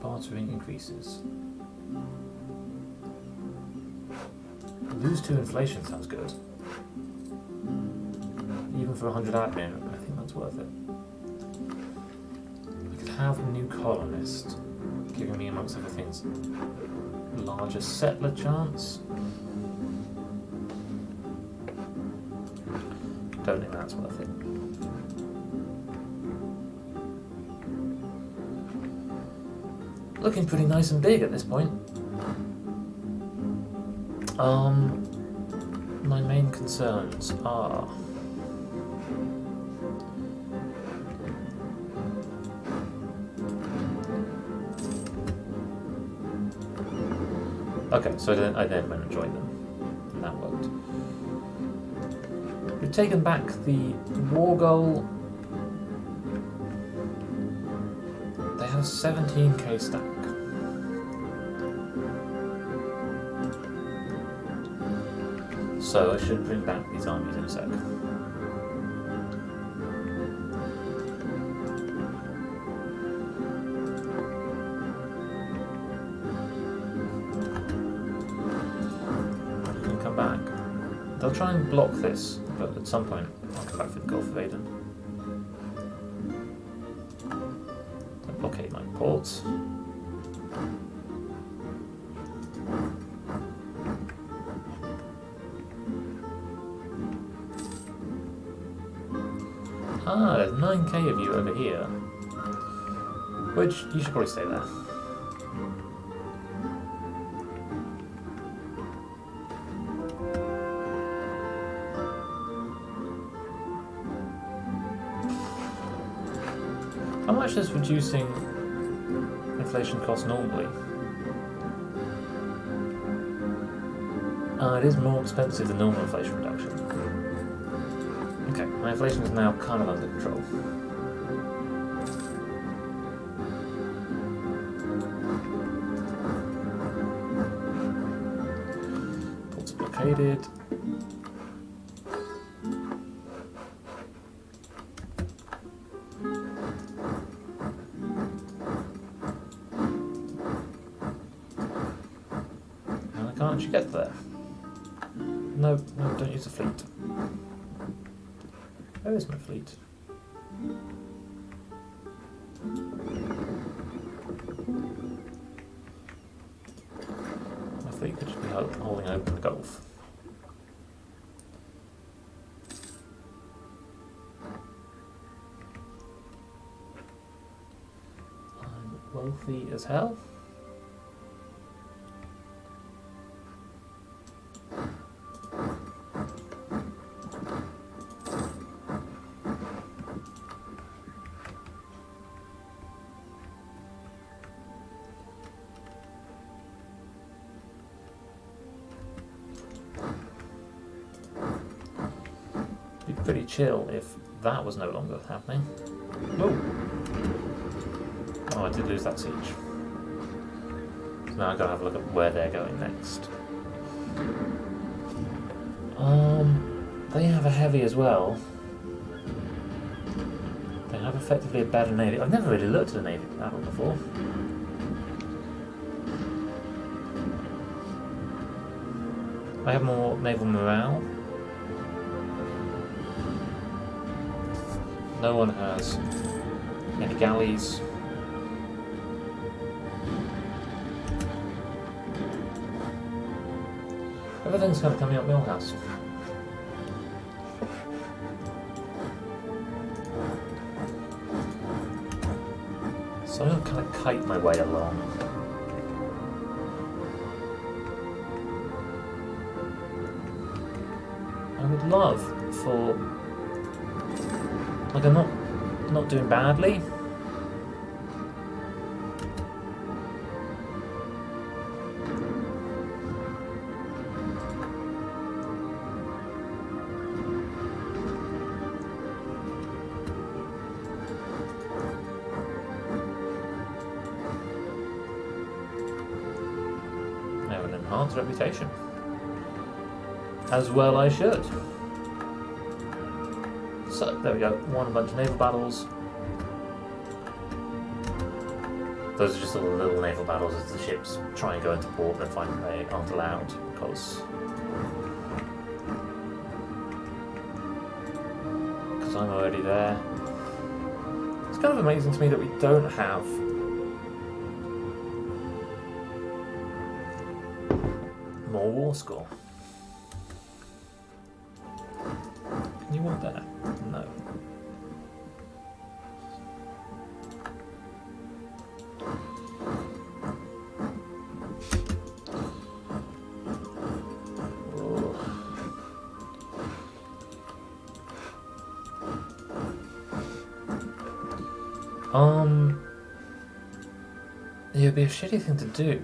Bartering increases. Lose 2 inflation sounds good. Even for 100 admin, I think that's worth it. I could have a new colonist, giving me, amongst other things, larger settler chance. Don't think that's worth it. looking pretty nice and big at this point. My main concerns are okay, so I then went and joined them, and that worked. We've taken back the war goal. They have a 17k stack. So I should bring back these armies in a sec. And come back. They'll try and block this, but at some point I'll come back for the Gulf of Aden. Don't blockade my ports. Ah, there's 9k of you over here. Which, you should probably stay there. How much is reducing inflation cost normally? It is more expensive than normal inflation reduction. Okay, my inflation is now kind of under control. Ports are blockaded. And I can't actually get there. No, don't use the fleet. Where is my fleet? My fleet could just be holding open the Gulf. I'm wealthy as hell. Pretty chill if that was no longer happening. Oh, I did lose that siege. So now I've got to have a look at where they're going next. They have a heavy as well. They have effectively a better navy. I've never really looked at a navy battle before. I have more naval morale. No one has any galleys. Everything's kind of coming up Millhouse. So I'm going to kind of kite my way along. I would love for... like, I'm not doing badly. I have an enhanced reputation. As well I should. So, there we go, won a bunch of naval battles. Those are just all the little naval battles as the ships try and go into port and find they aren't allowed because I'm already there. It's kind of amazing to me that we don't have more war score. Can you want that? No. It would be a shitty thing to do,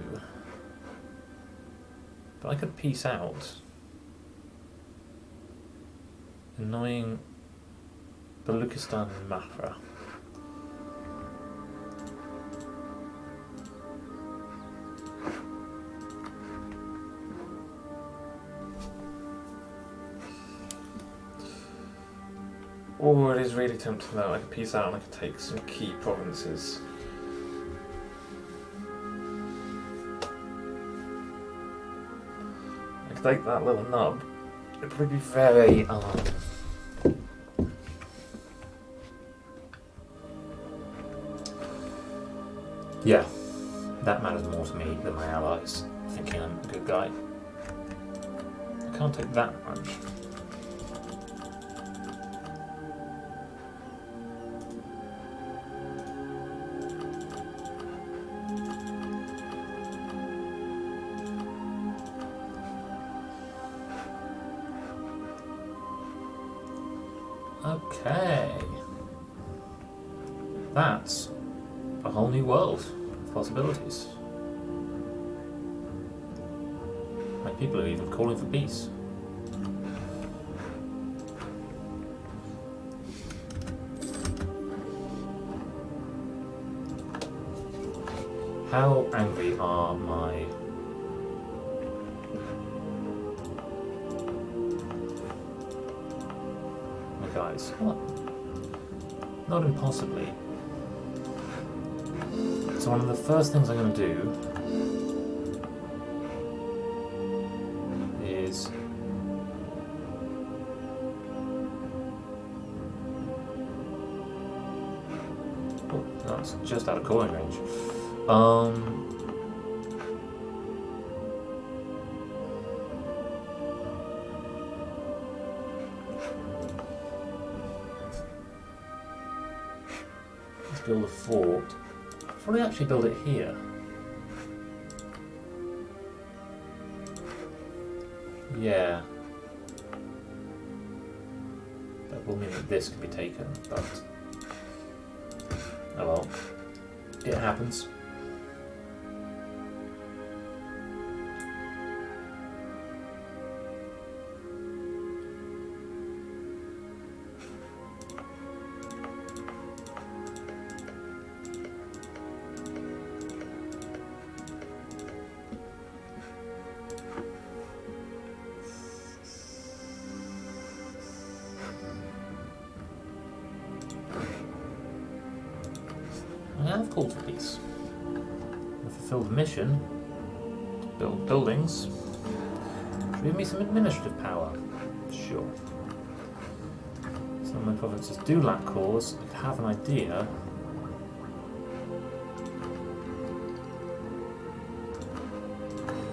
but I could peace out. Annoying Baluchistan and Mahra. Or it is really tempting though, I could peace out and I could take some key provinces. I could take that little nub. It'd probably be very yeah, that matters more to me than my allies thinking I'm a good guy. I can't take that much. Okay. That's a whole new world of possibilities. My people are even calling for peace. How angry are my guys? What? Not impossibly. So one of the first things I'm going to do is oh, that's just out of calling range. Let's build a fort. Probably actually build it here. Yeah. That will mean that this can be taken, but oh well. It happens. I have called for peace. I fulfilled the mission to build buildings. Give me some administrative power. Sure. Some of my provinces do lack cores. I could have an idea.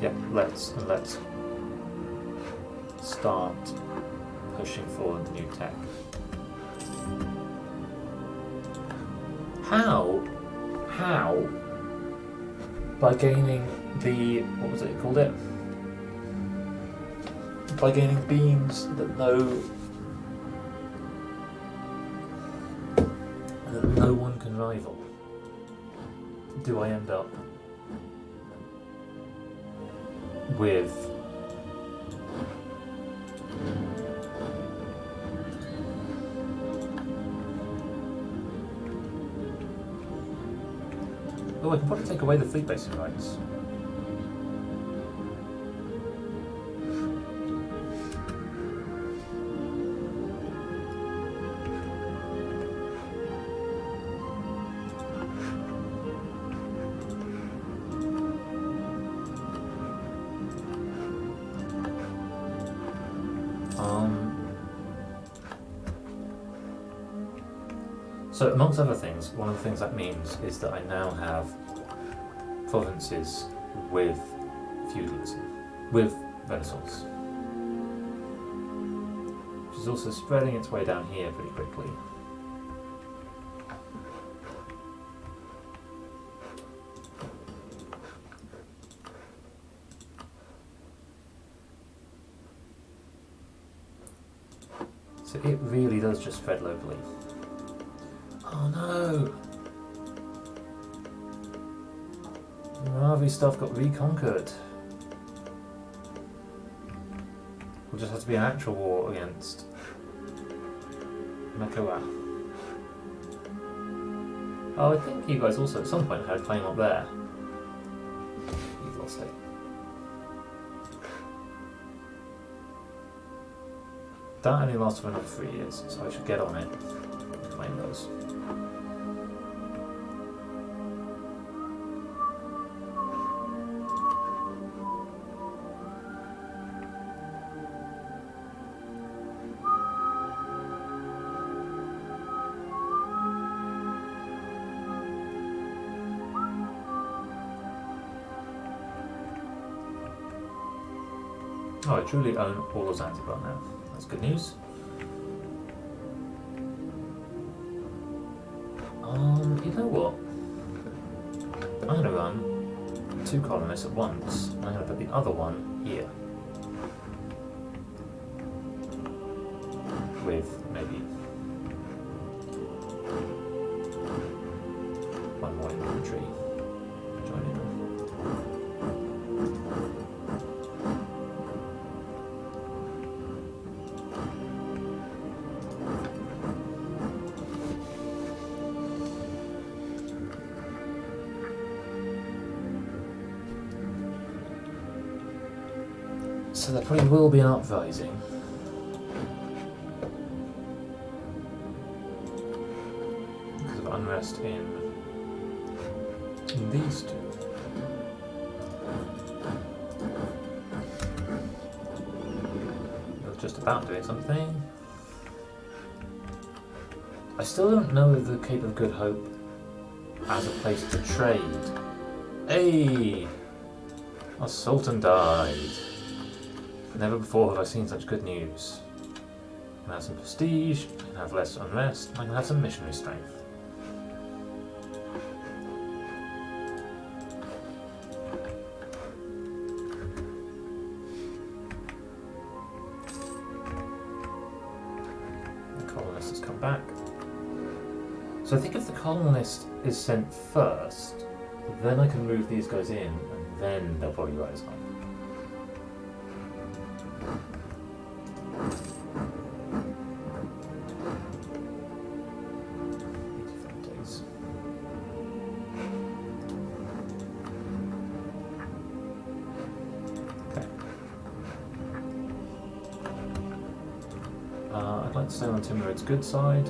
Yeah, let's start pushing for new tech. How? By gaining the, what was it called it? By gaining beams that no one can rival. Do I end up with oh, I can probably take away the fleet basing rights. So amongst other things, one of the things that means is that I now have provinces with feudalism, with Renaissance, which is also spreading its way down here pretty quickly. So it really does just spread locally. Oh no! Ravi stuff got reconquered. We'll just have to be an actual war against Mekawa. Oh, I think you guys also at some point had a claim up there. You've lost it. That only lasts for another 3 years, so I should get on it and claim those. Oh, I truly own all of Zanzibar now. That's good news. You know what? I'm going to run 2 colonists at once. I'm going to put the other one here. With maybe 1 more infantry joining them. So there probably will be an uprising. Because of unrest in these two. They're just about doing something. I still don't know the Cape of Good Hope as a place to trade. Hey! Our Sultan died. Never before have I seen such good news. I can have some prestige, I can have less unrest, and I can have some missionary strength. The colonist has come back. So I think if the colonist is sent first, then I can move these guys in, and then they'll probably rise up. I'd like to stay on Timurid's good side,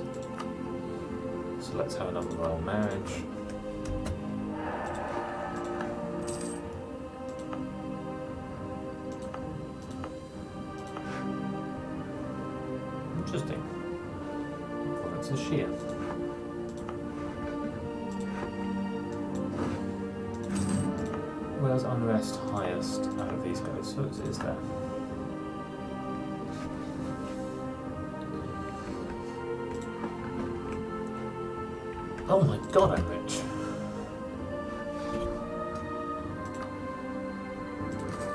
so let's have another royal marriage. Interesting. Province is Shia. Where's unrest highest out of these guys? So it is there. Oh my god, I'm rich.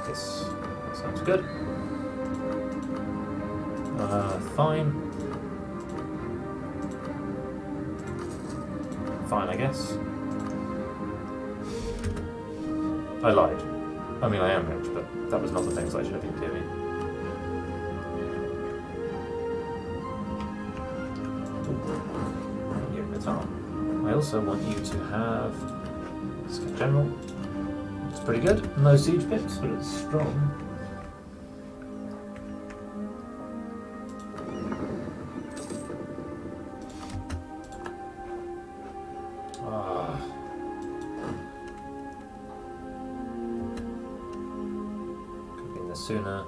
This sounds good. Fine. Fine, I guess. I lied. I mean, I am rich, but that was not the things I should have been doing. You're Natal. I also want you to have Scout General. It's pretty good. No siege pips, but it's strong. Could have been this sooner.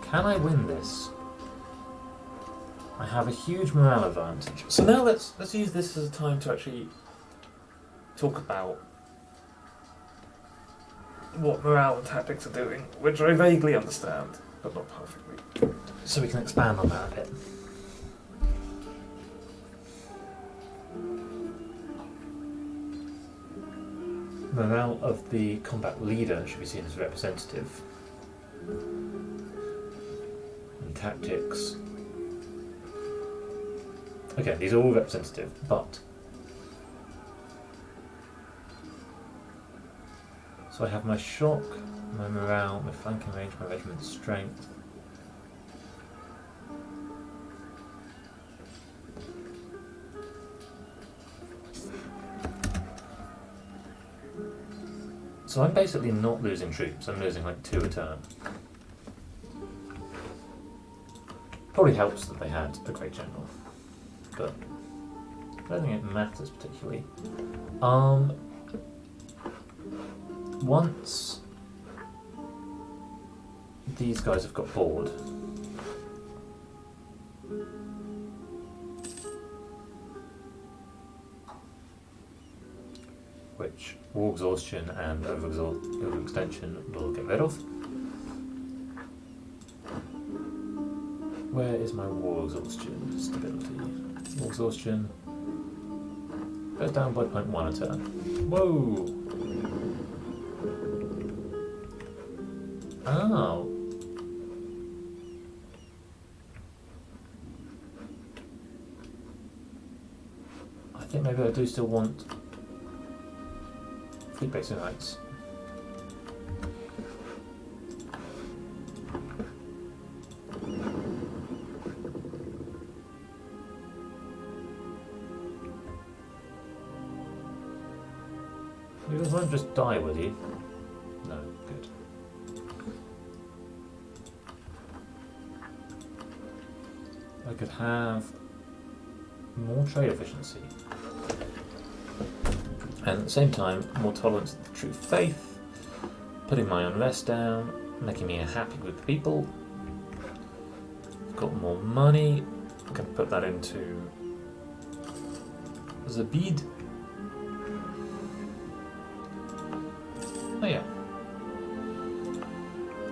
Can I win this? I have a huge morale advantage. So now let's use this as a time to actually talk about what morale and tactics are doing, which I vaguely understand, but not perfectly. So we can expand on that a bit. Morale of the combat leader should be seen as representative. And tactics. Okay, these are all representative, but So I have my shock, my morale, my flanking range, my regiment's strength. So I'm basically not losing troops, I'm losing like 2 a turn. Probably helps that they had a great general, but I don't think it matters particularly. Once these guys have got bored, which war exhaustion and overextension will get rid of. Where is my war exhaustion stability? War exhaustion goes down by 0.1 a turn. Whoa! Oh. I think maybe I do still want fleet basing rights. You won't just die, will you? No, good. I could have more trade efficiency. And at the same time, more tolerance of the true faith, putting my unrest down, making me a happy group of people. I've got more money, I can put that into Zabid. Oh yeah.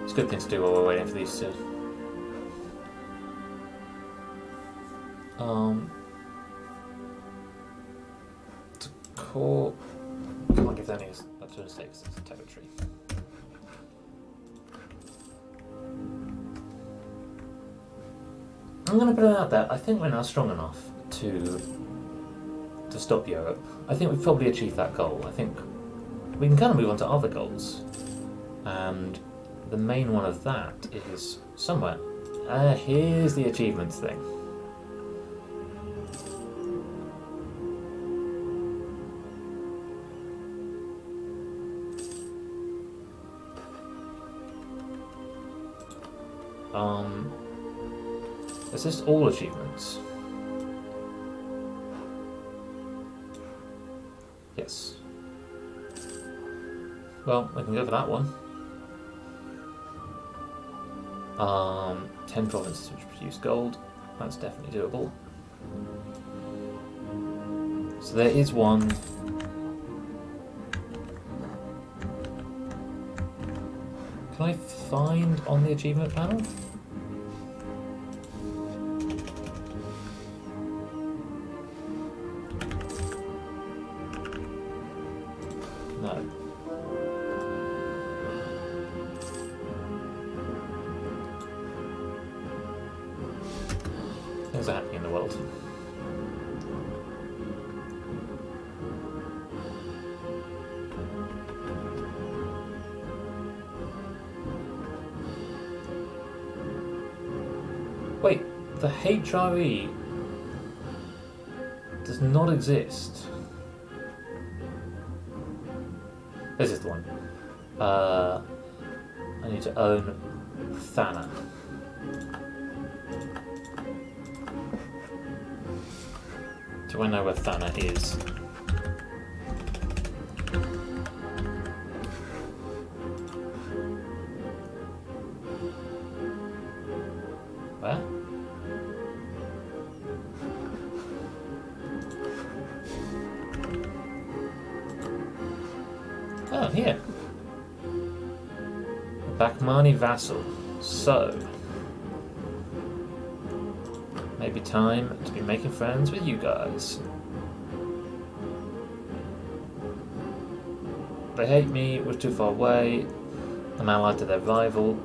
It's a good thing to do while we're waiting for these to core. Can't give them any a turn 6, it's a territory. I'm going to put it out there. I think we're now strong enough to stop Europe. I think we've probably achieved that goal. I think we can kind of move on to other goals, and the main one of that is somewhere. Here's the achievements thing. Is this all achievements? Yes. Well, we can go for that one. 10 provinces which produce gold. That's definitely doable. So there is one. Can I find on the achievement panel? No. Things are happening in the world. Wait, the HRE does not exist. This is the one. I need to own Thana. Do I know where Thana is? Where? Oh, here. Bakhmani vassal. So, maybe time to be making friends with you guys. They hate me, we're too far away, I'm allied to their rival.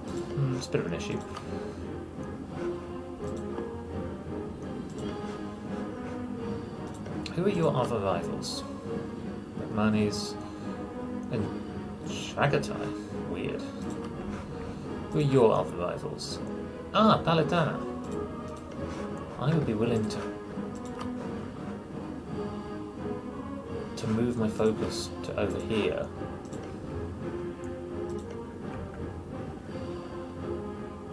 It's a bit of an issue. Who are your other rivals? Bakhmanis and Chagatai? Weird. Who are your alpha rivals? Ah, Paladana. I would be willing to move my focus to over here.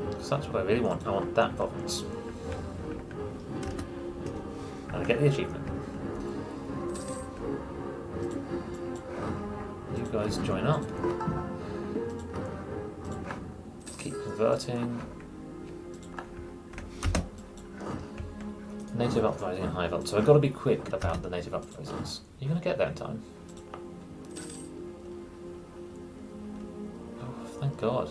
Because that's what I really want. I want that province. And I get the achievement. You guys join up. Keep converting. Native uprising and hive up. So I've got to be quick about the native uprisings. Are you going to get there in time? Oh, thank God.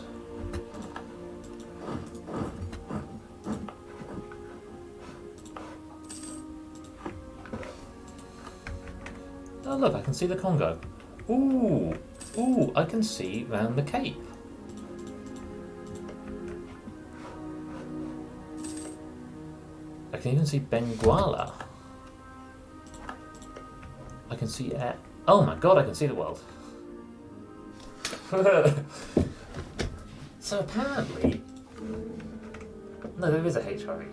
Oh look, I can see the Congo. Ooh, ooh, I can see round the Cape. I can even see Benguela. I can see air. Oh my God, I can see the world. So apparently, no, there is a HRE.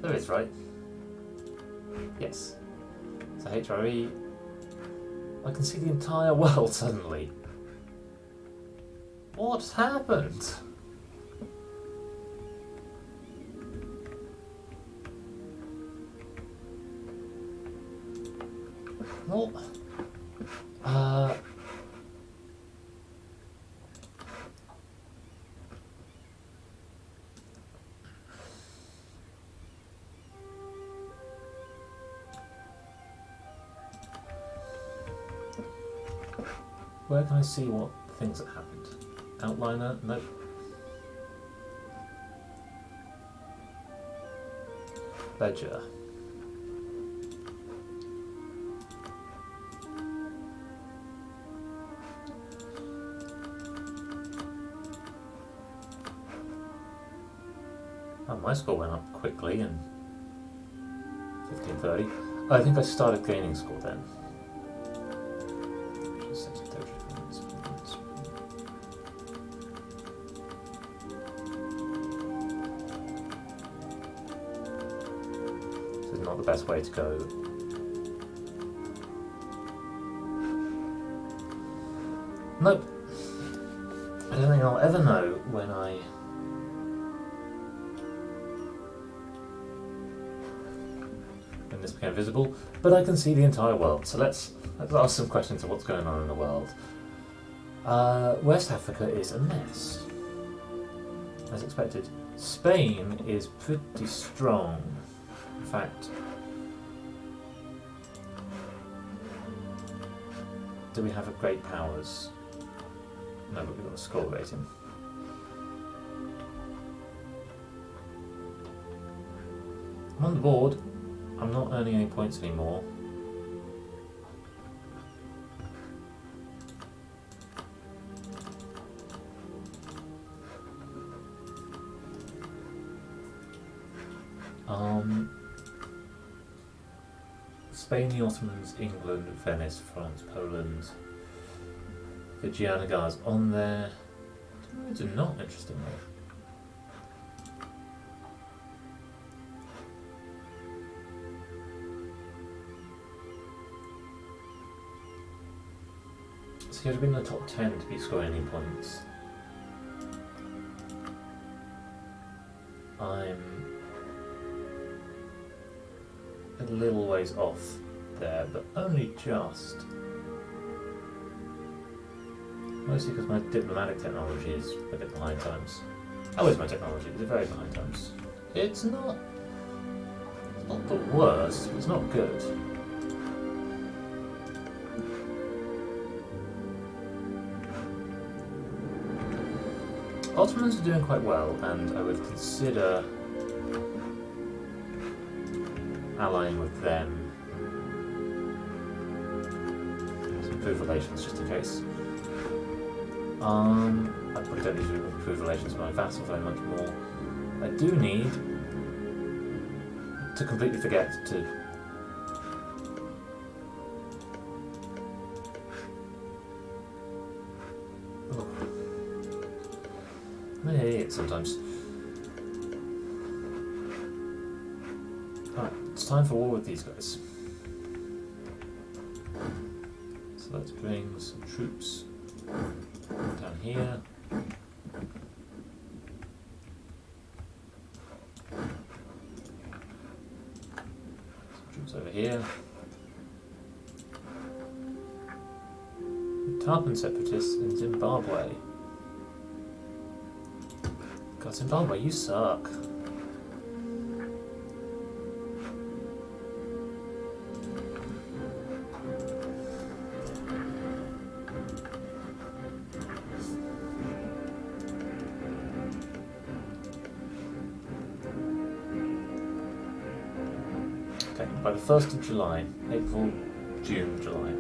There is, right? Yes. So HRE. I can see the entire world suddenly. What's happened? Well, where can I see what things that happened? Outliner? Nope. Ledger. Oh, my score went up quickly in 1530. I think I started gaining score then. This is not the best way to go. Nope. I don't think I'll ever know when this became visible, but I can see the entire world. So let's ask some questions of what's going on in the world. West Africa is a mess, as expected. Spain is pretty strong. In fact, do we have a great powers? No, but we've got a score rating. I'm on the board. I'm not earning any points anymore. Spain, the Ottomans, England, Venice, France, Poland. The Giannagar's on there. Those are not, interestingly. So he would have been in the top 10 to be scoring any points. I'm a little ways off there, but only just. Mostly because my diplomatic technology is a bit behind times. How is my technology? Is it very behind times? It's not the worst, but it's not good. Ottomans are doing quite well, and I would consider allying with them. Let's improve relations just in case. I probably don't need to improve relations with my vassal very much more. I do need to completely forget to sometimes. Alright, it's time for war with these guys. So let's bring some troops down here. Some troops over here. Tarpan separatists in Zimbabwe. God, Zimbabwe, you suck. Okay, by the 1st of July, April, June, July,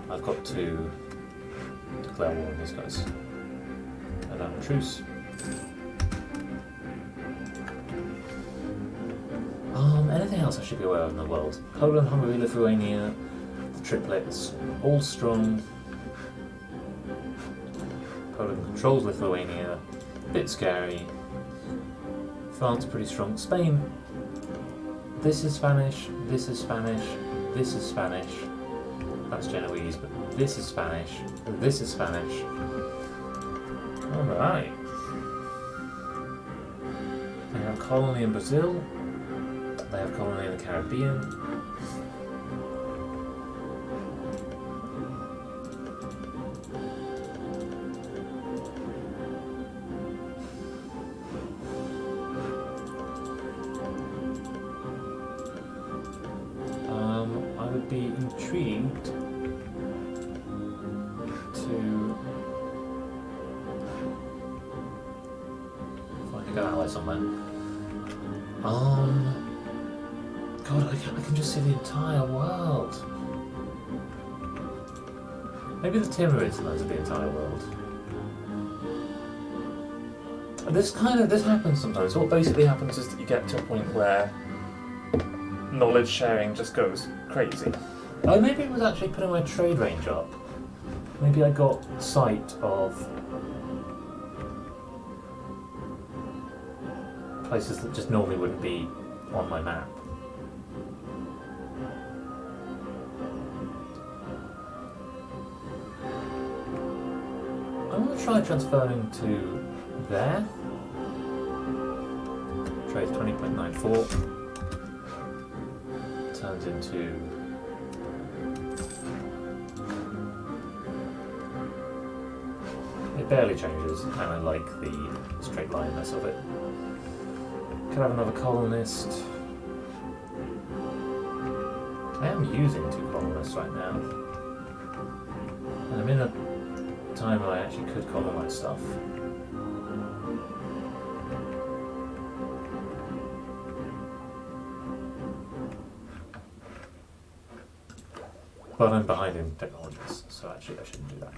I've got to declare war on these guys. And I'm a truce. Anything else I should be aware of in the world? Poland, Hungary, Lithuania, the triplets, all strong. Poland controls Lithuania, a bit scary. France pretty strong. Spain, this is Spanish, this is Spanish, this is Spanish. That's Genoese, but this is Spanish, this is Spanish. Alright. They have a colony in Brazil. They have a colony in the Caribbean. I would be intrigued to find a good ally somewhere. God, I can just see the entire world. Maybe the Timurids knows the entire world. And this happens sometimes. What basically happens is that you get to a point where knowledge sharing just goes crazy. Oh, maybe it was actually putting my trade range up. Maybe I got sight of places that just normally wouldn't be on my map. I'm going to try transferring to there. Trade 20.94. Turns into it barely changes, and I like the straight lineness of it. Could have another colonist. I am using 2 colonists right now, and I'm in a time where I actually could colonize stuff. But I'm behind in technologies, so actually I shouldn't do that.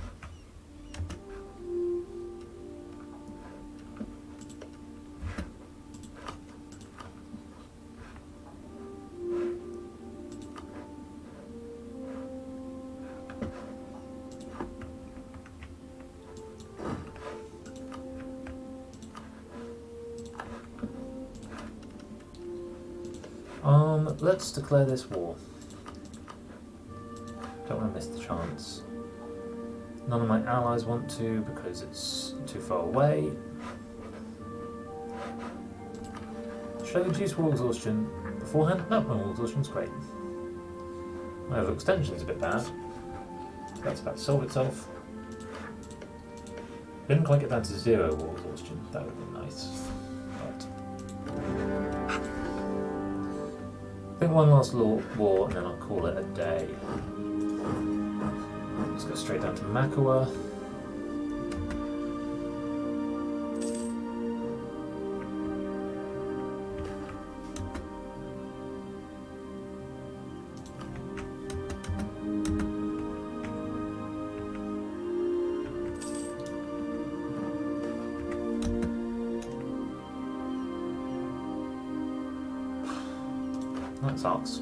Let's declare this war. Don't want to miss the chance. None of my allies want to because it's too far away. Should I reduce war exhaustion beforehand? No, my war exhaustion's great. My overextension's a bit bad. That's about to solve itself. Didn't quite get down to 0 war exhaustion. That would be nice. But I think one last war and then I'll call it a day. Let's go straight down to Makawa. That sucks.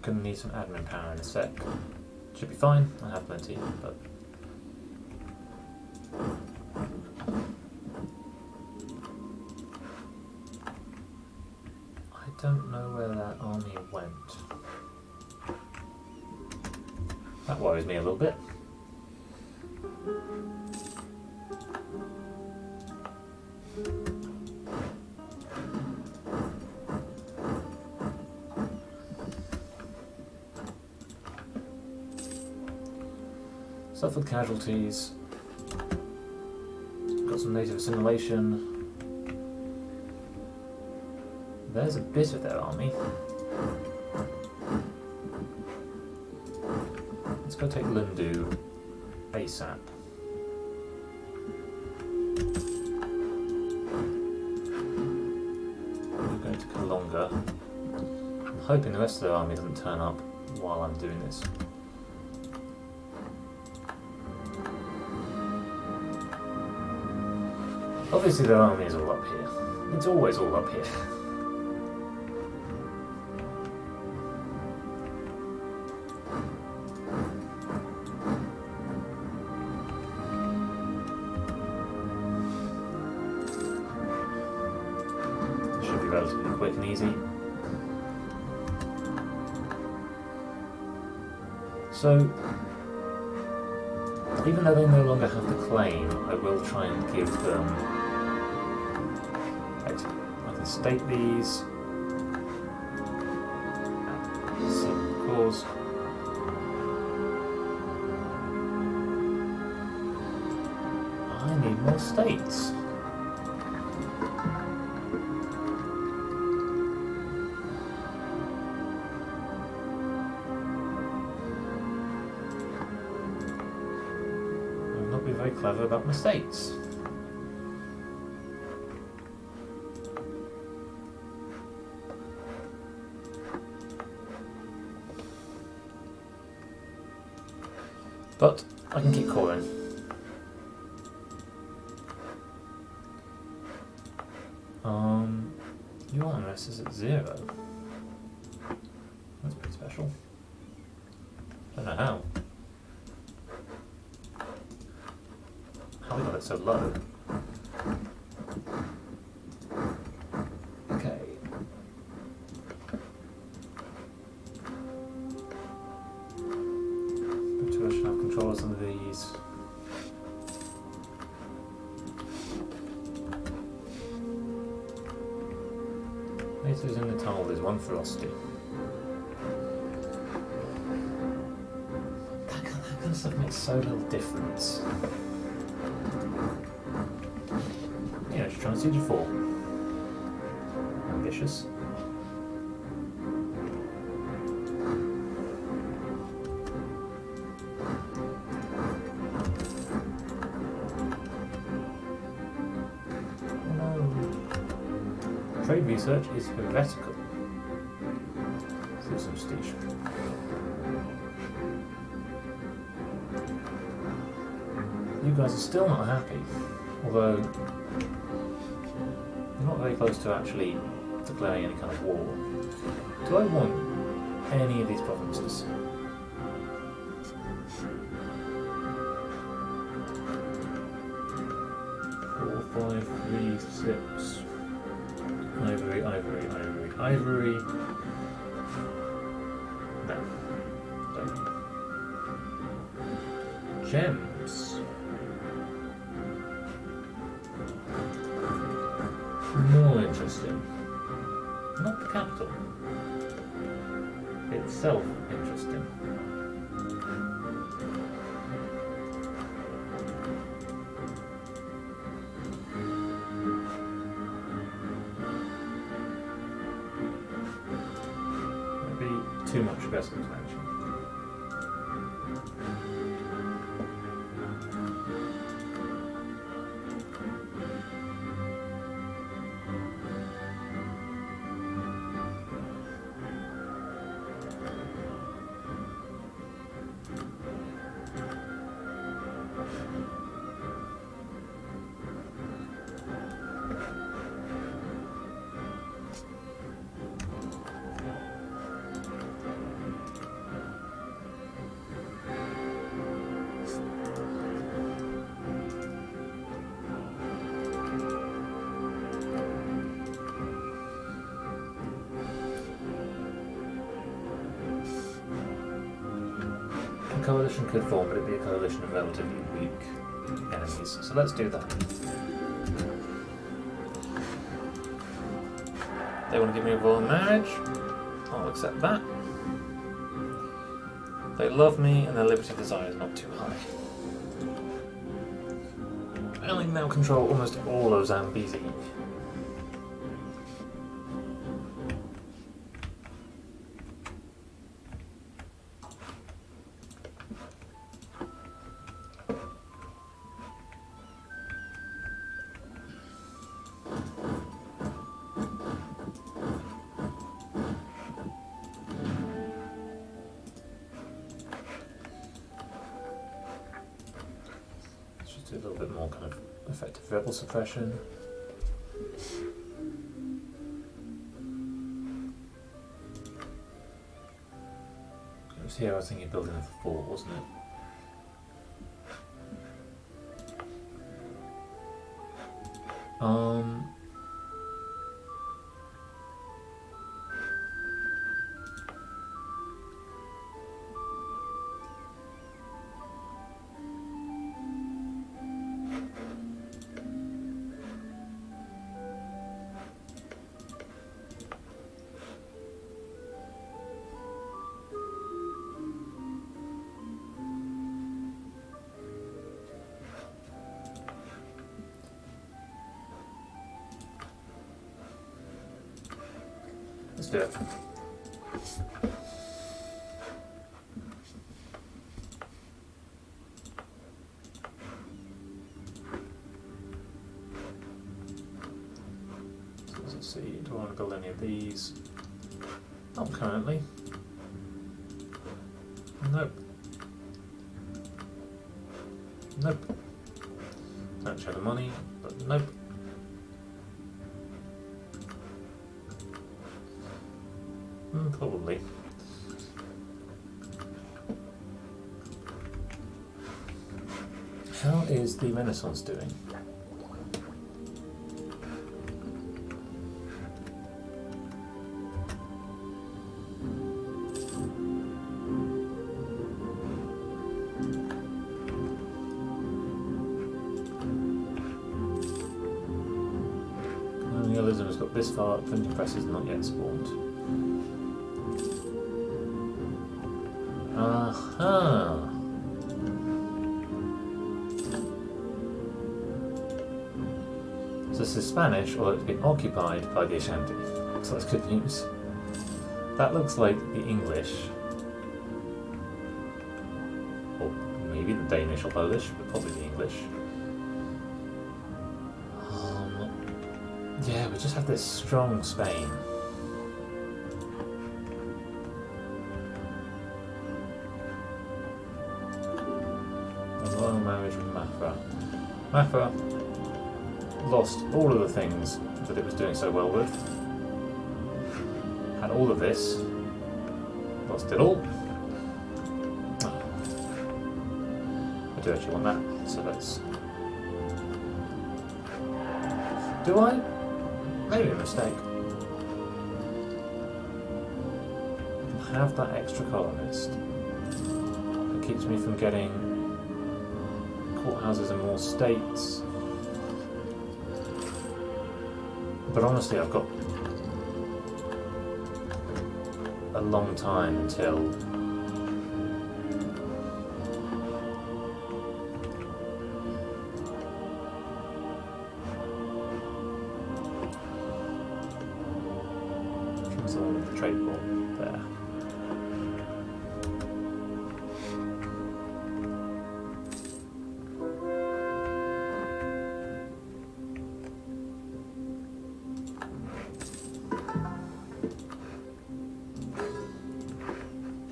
Gonna need some admin power in a sec. Should be fine, I have plenty, but don't know where that army went. That worries me a little bit. Suffered casualties. Got some native assimilation. There's a bit of their army. Let's go take Lundu ASAP. We're going to Kalonga. I'm hoping the rest of their army doesn't turn up while I'm doing this. Obviously their army is all up here. It's always all up here. Should be relatively quick and easy. So, even though they no longer have the claim, I will try and give them... I can state these. Same cause. I need more states. I've not been very clever about my states. But I can keep calling. Your unrest is at 0. That's pretty special. Don't know how. How we got it so low. Okay. British have control of some of these. Natives in the tunnel, there's one ferocity. That kind of stuff makes so little difference. You know, just trying to siege a 4. Ambitious. Trade research is heretical. Through some stage. You guys are still not happy, although you're not very close to actually declaring any kind of war. Do I want any of these provinces? Four, 5, 3, 6. Ivory, ivory, ivory, ivory. No. Don't. Gems. More interesting. Not the capital. Itself interesting. Too much aggressive expansion. a coalition could form, but it'd be a coalition of relatively weak enemies. So let's do that. They want to give me a royal marriage. I'll accept that. They love me and their liberty desire is not too high. I only now control almost all of Zambezi. A little bit more kind of effective rebel suppression. It was here I was thinking of building a fort, wasn't it? Let's do it. So let's see, do I want to build any of these? Not currently. Nope. Nope. Don't show the money, but nope. Probably. How is the Renaissance doing? Colonialism has got this far, printing press is not yet spawned. Aha! So this is Spanish, although it's been occupied by the Ashanti. So that's good news. That looks like the English. Or maybe the Danish or Polish, but probably the English. Yeah, we just have this strong Spain. Royal marriage with Mafra. Mafra lost all of the things that it was doing so well with. Had all of this. Lost it all. Oh. I do actually want that, so let's... Do I? Maybe a mistake. Have that extra colonist. It keeps me from getting courthouses in more states. But honestly, I've got a long time until the trade port there.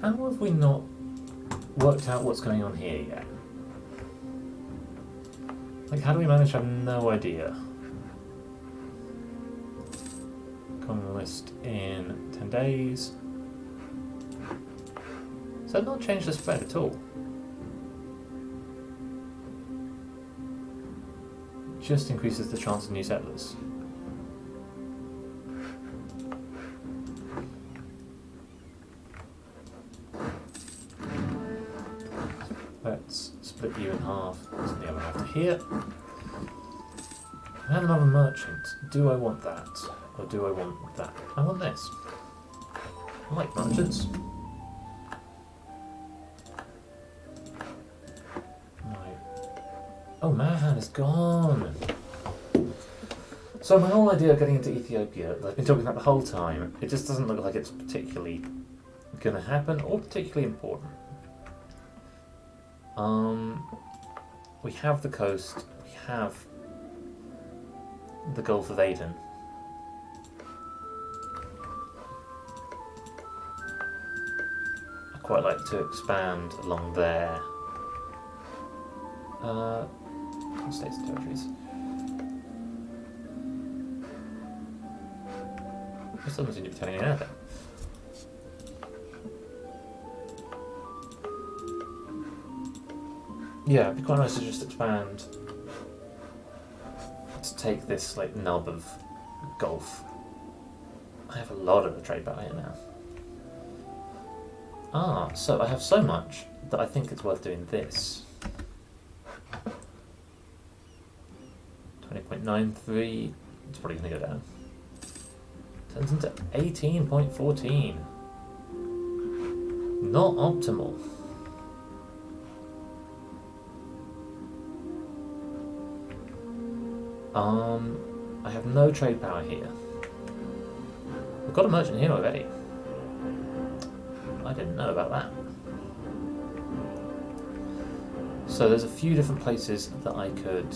How have we not worked out what's going on here yet? Like, how do we manage to have no idea? Common list in 10 days. Does that not change the spread at all? Just increases the chance of new settlers. split you in half. Send the other half to here. I have another merchant. Do I want that? Or do I want that? I want this. I like merchants. Right. Oh, Mahan is gone. So my whole idea of getting into Ethiopia, I've been talking about the whole time, it just doesn't look like it's particularly going to happen or particularly important. We have the coast, we have the Gulf of Aden. I'd quite like to expand along there. States and territories. This doesn't seem to be telling me anything. Yeah, it'd be quite nice to just expand to take this like nub of Gulf. I have a lot of the trade power here now. Ah, so I have so much that I think it's worth doing this. 20.93, it's probably going to go down. Turns into 18.14. Not optimal. I have no trade power here. We've got a merchant here already. I didn't know about that. So there's a few different places that I could...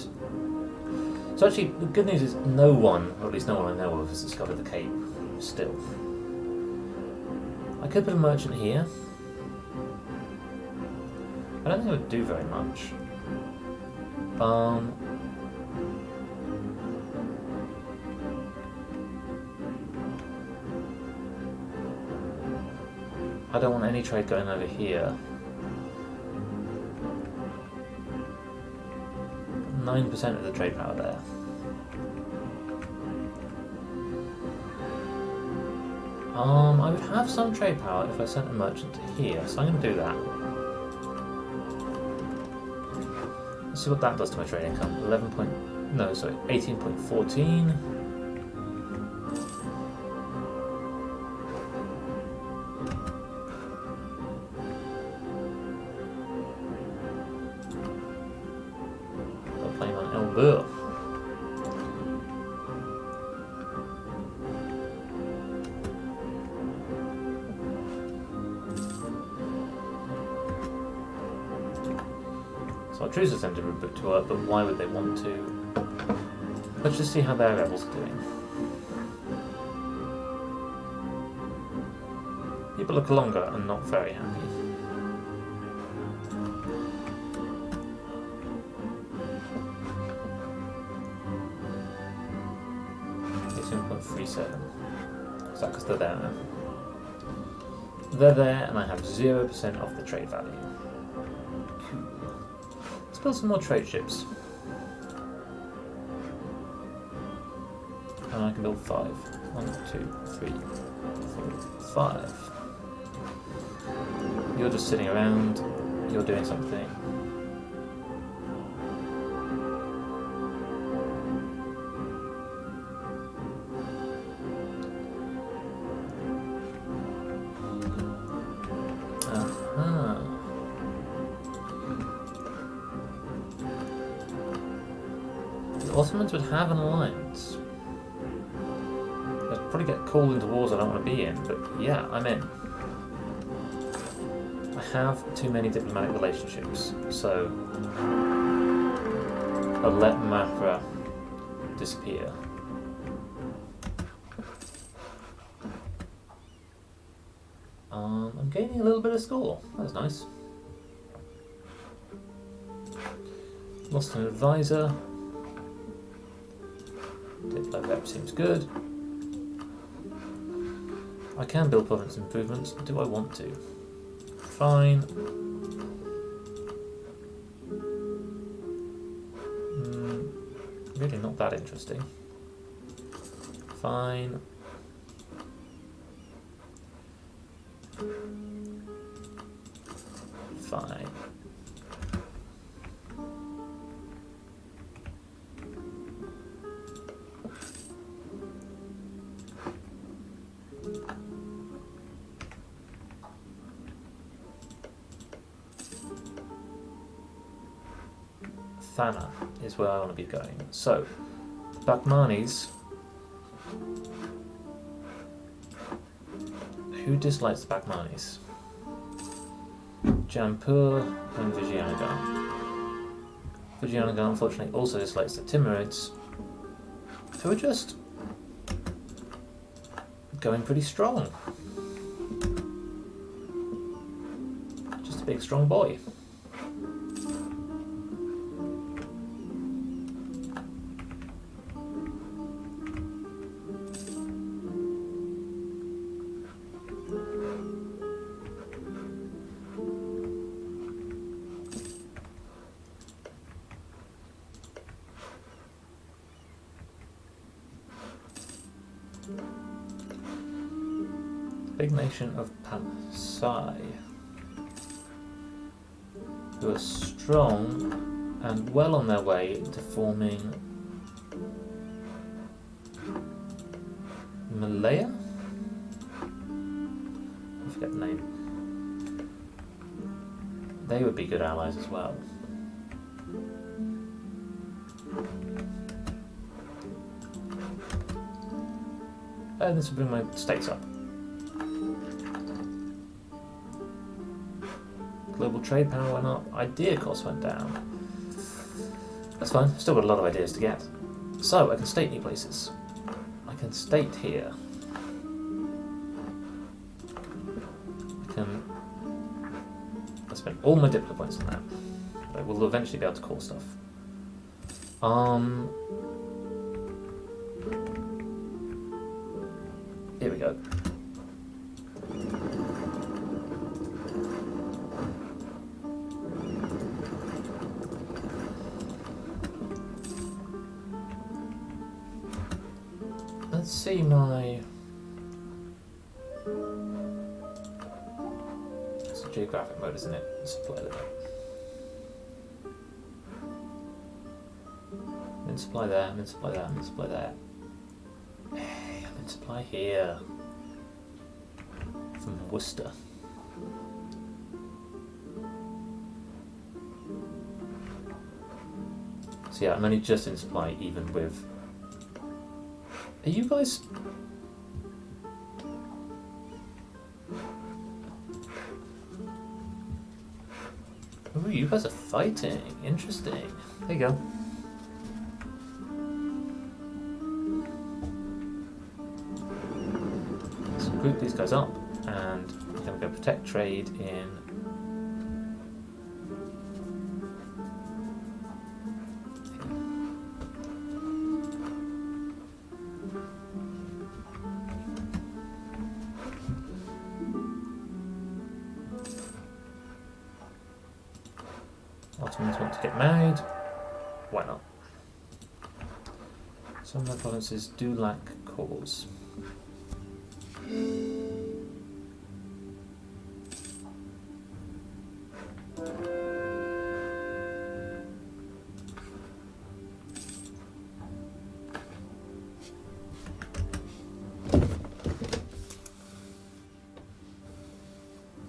So actually, the good news is no one, or at least no one I know of, has discovered the Cape still. I could put a merchant here. I don't think it would do very much. I don't want any trade going over here. 9% of the trade power there. I would have some trade power if I sent a merchant to here, so I'm going to do that. Let's see what that does to my trade income. 18.14. Playing on Elbur. So our truces them to reboot to work, but why would they want to? Let's just see how their rebels are doing. People look longer and not very happy. Is that because they're there now? They're there and I have 0% off the trade value. Cool. Let's build some more trade ships. And I can build 5. 1, 2, 3, 4, 5. You're just sitting around, you're doing something. Ottomans would have an alliance. I'd probably get called into wars I don't want to be in, but yeah, I'm in. I have too many diplomatic relationships, so I'll let Mafra disappear. I'm gaining a little bit of score. That's nice. Lost an advisor. Diplo rep seems good. I can build province improvements. Do I want to? Fine. Really not that interesting. Fine. Fine. Thana is where I want to be going. So, Bakmanis. Who dislikes the Bakmanis? Jampur and Vijayanagar. Vijayanagar unfortunately also dislikes the Timurids, who are just going pretty strong. Just a big strong boy. Big nation of Palasai, who are strong and well on their way to forming Malaya? I forget the name. They would be good allies as well. And this will bring my states up. Global trade power went up, idea cost went down. That's fine, still got a lot of ideas to get. So, I can state new places. I can state here. I spent all my diplo points on that. I will eventually be able to call stuff. Here we go. Let's see my... It's a geographic mode, isn't it? Supply limit. I'm in supply there, I'm in supply there, I'm in supply there. Hey, I'm in supply here. From Worcester. So yeah, I'm only just in supply even with... Are you guys... Ooh, you guys are fighting. Interesting. There you go. Let's group these guys up and we're going to go protect trade in... Ottomans want to get married. Why not? Some of the provinces do lack cores.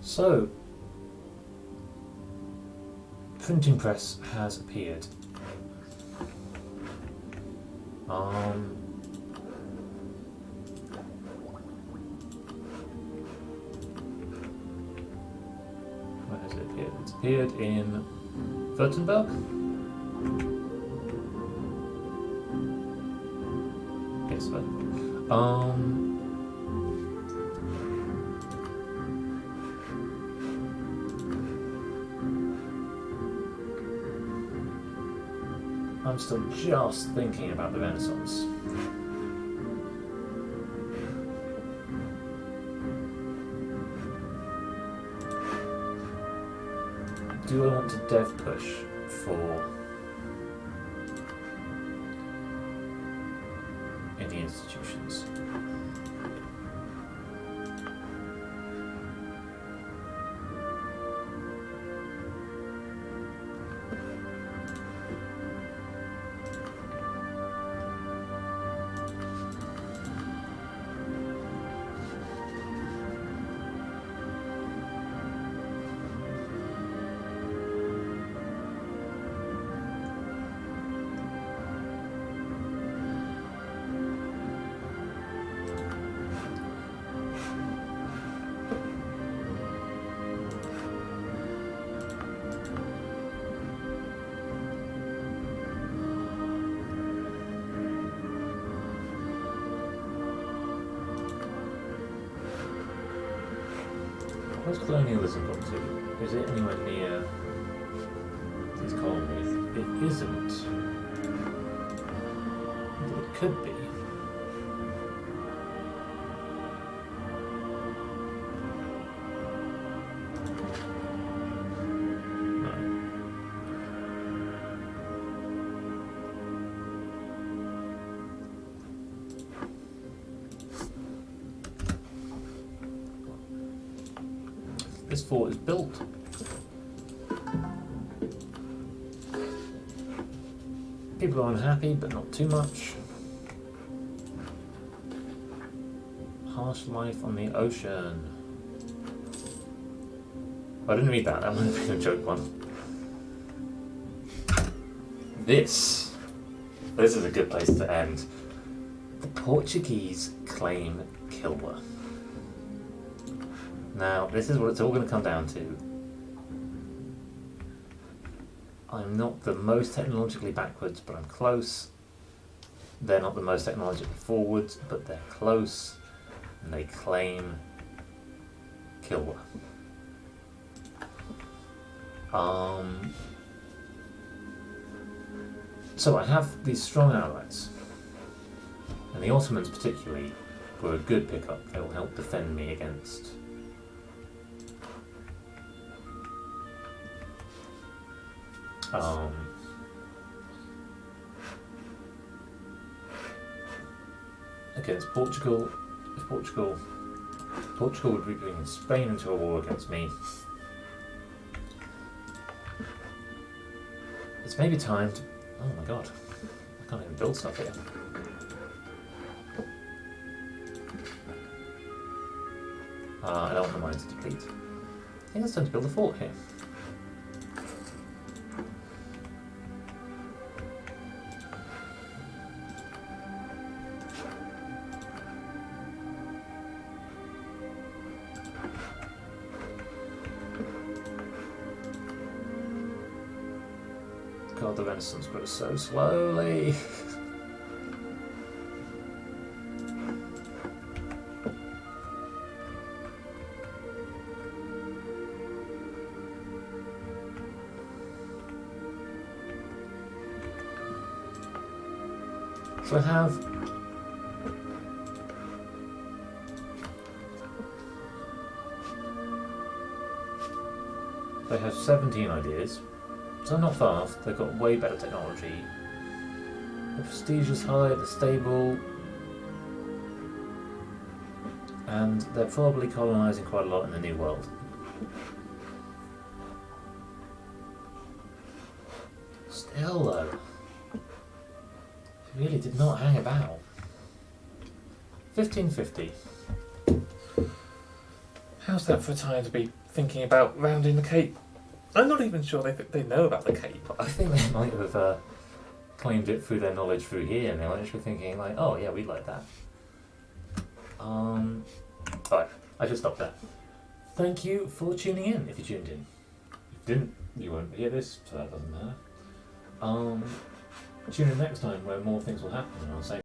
So, printing press has appeared. Where has it appeared? It's appeared in Württemberg. Yes, but I'm still just thinking about the Renaissance. Do I want to dev push for any institutions? Where's colonialism got to? Is it anywhere near these colonies? It isn't. But it could be. This fort is built. People are unhappy, but not too much. Harsh life on the ocean. I didn't read that. That might have been a joke one. This is a good place to end. The Portuguese claim Kilwa. Now, this is what it's all going to come down to. I'm not the most technologically backwards, but I'm close. They're not the most technologically forwards, but they're close. And they claim Kilwa. So I have these strong allies. And the Ottomans particularly were a good pickup. They will help defend me against against Portugal. If Portugal would be bringing Spain into a war against me. It's maybe time to... Oh my god, I can't even build stuff here. I don't want the mine to deplete. I think it's time to build a fort here. God, the Renaissance grows so slowly. So they have 17 ideas. So not far off, they've got way better technology. The prestige is high, they're stable, and they're probably colonising quite a lot in the New World. Still though, it really did not hang about. 1550. How's that for a time to be thinking about rounding the Cape? I'm not even sure they know about the Cape. I think they might have claimed it through their knowledge through here, and they're actually thinking like, oh yeah, we'd like that. Alright, I should stop there. Thank you for tuning in, if you tuned in. If you didn't, you won't hear this, so that doesn't matter. Tune in next time where more things will happen, and I'll say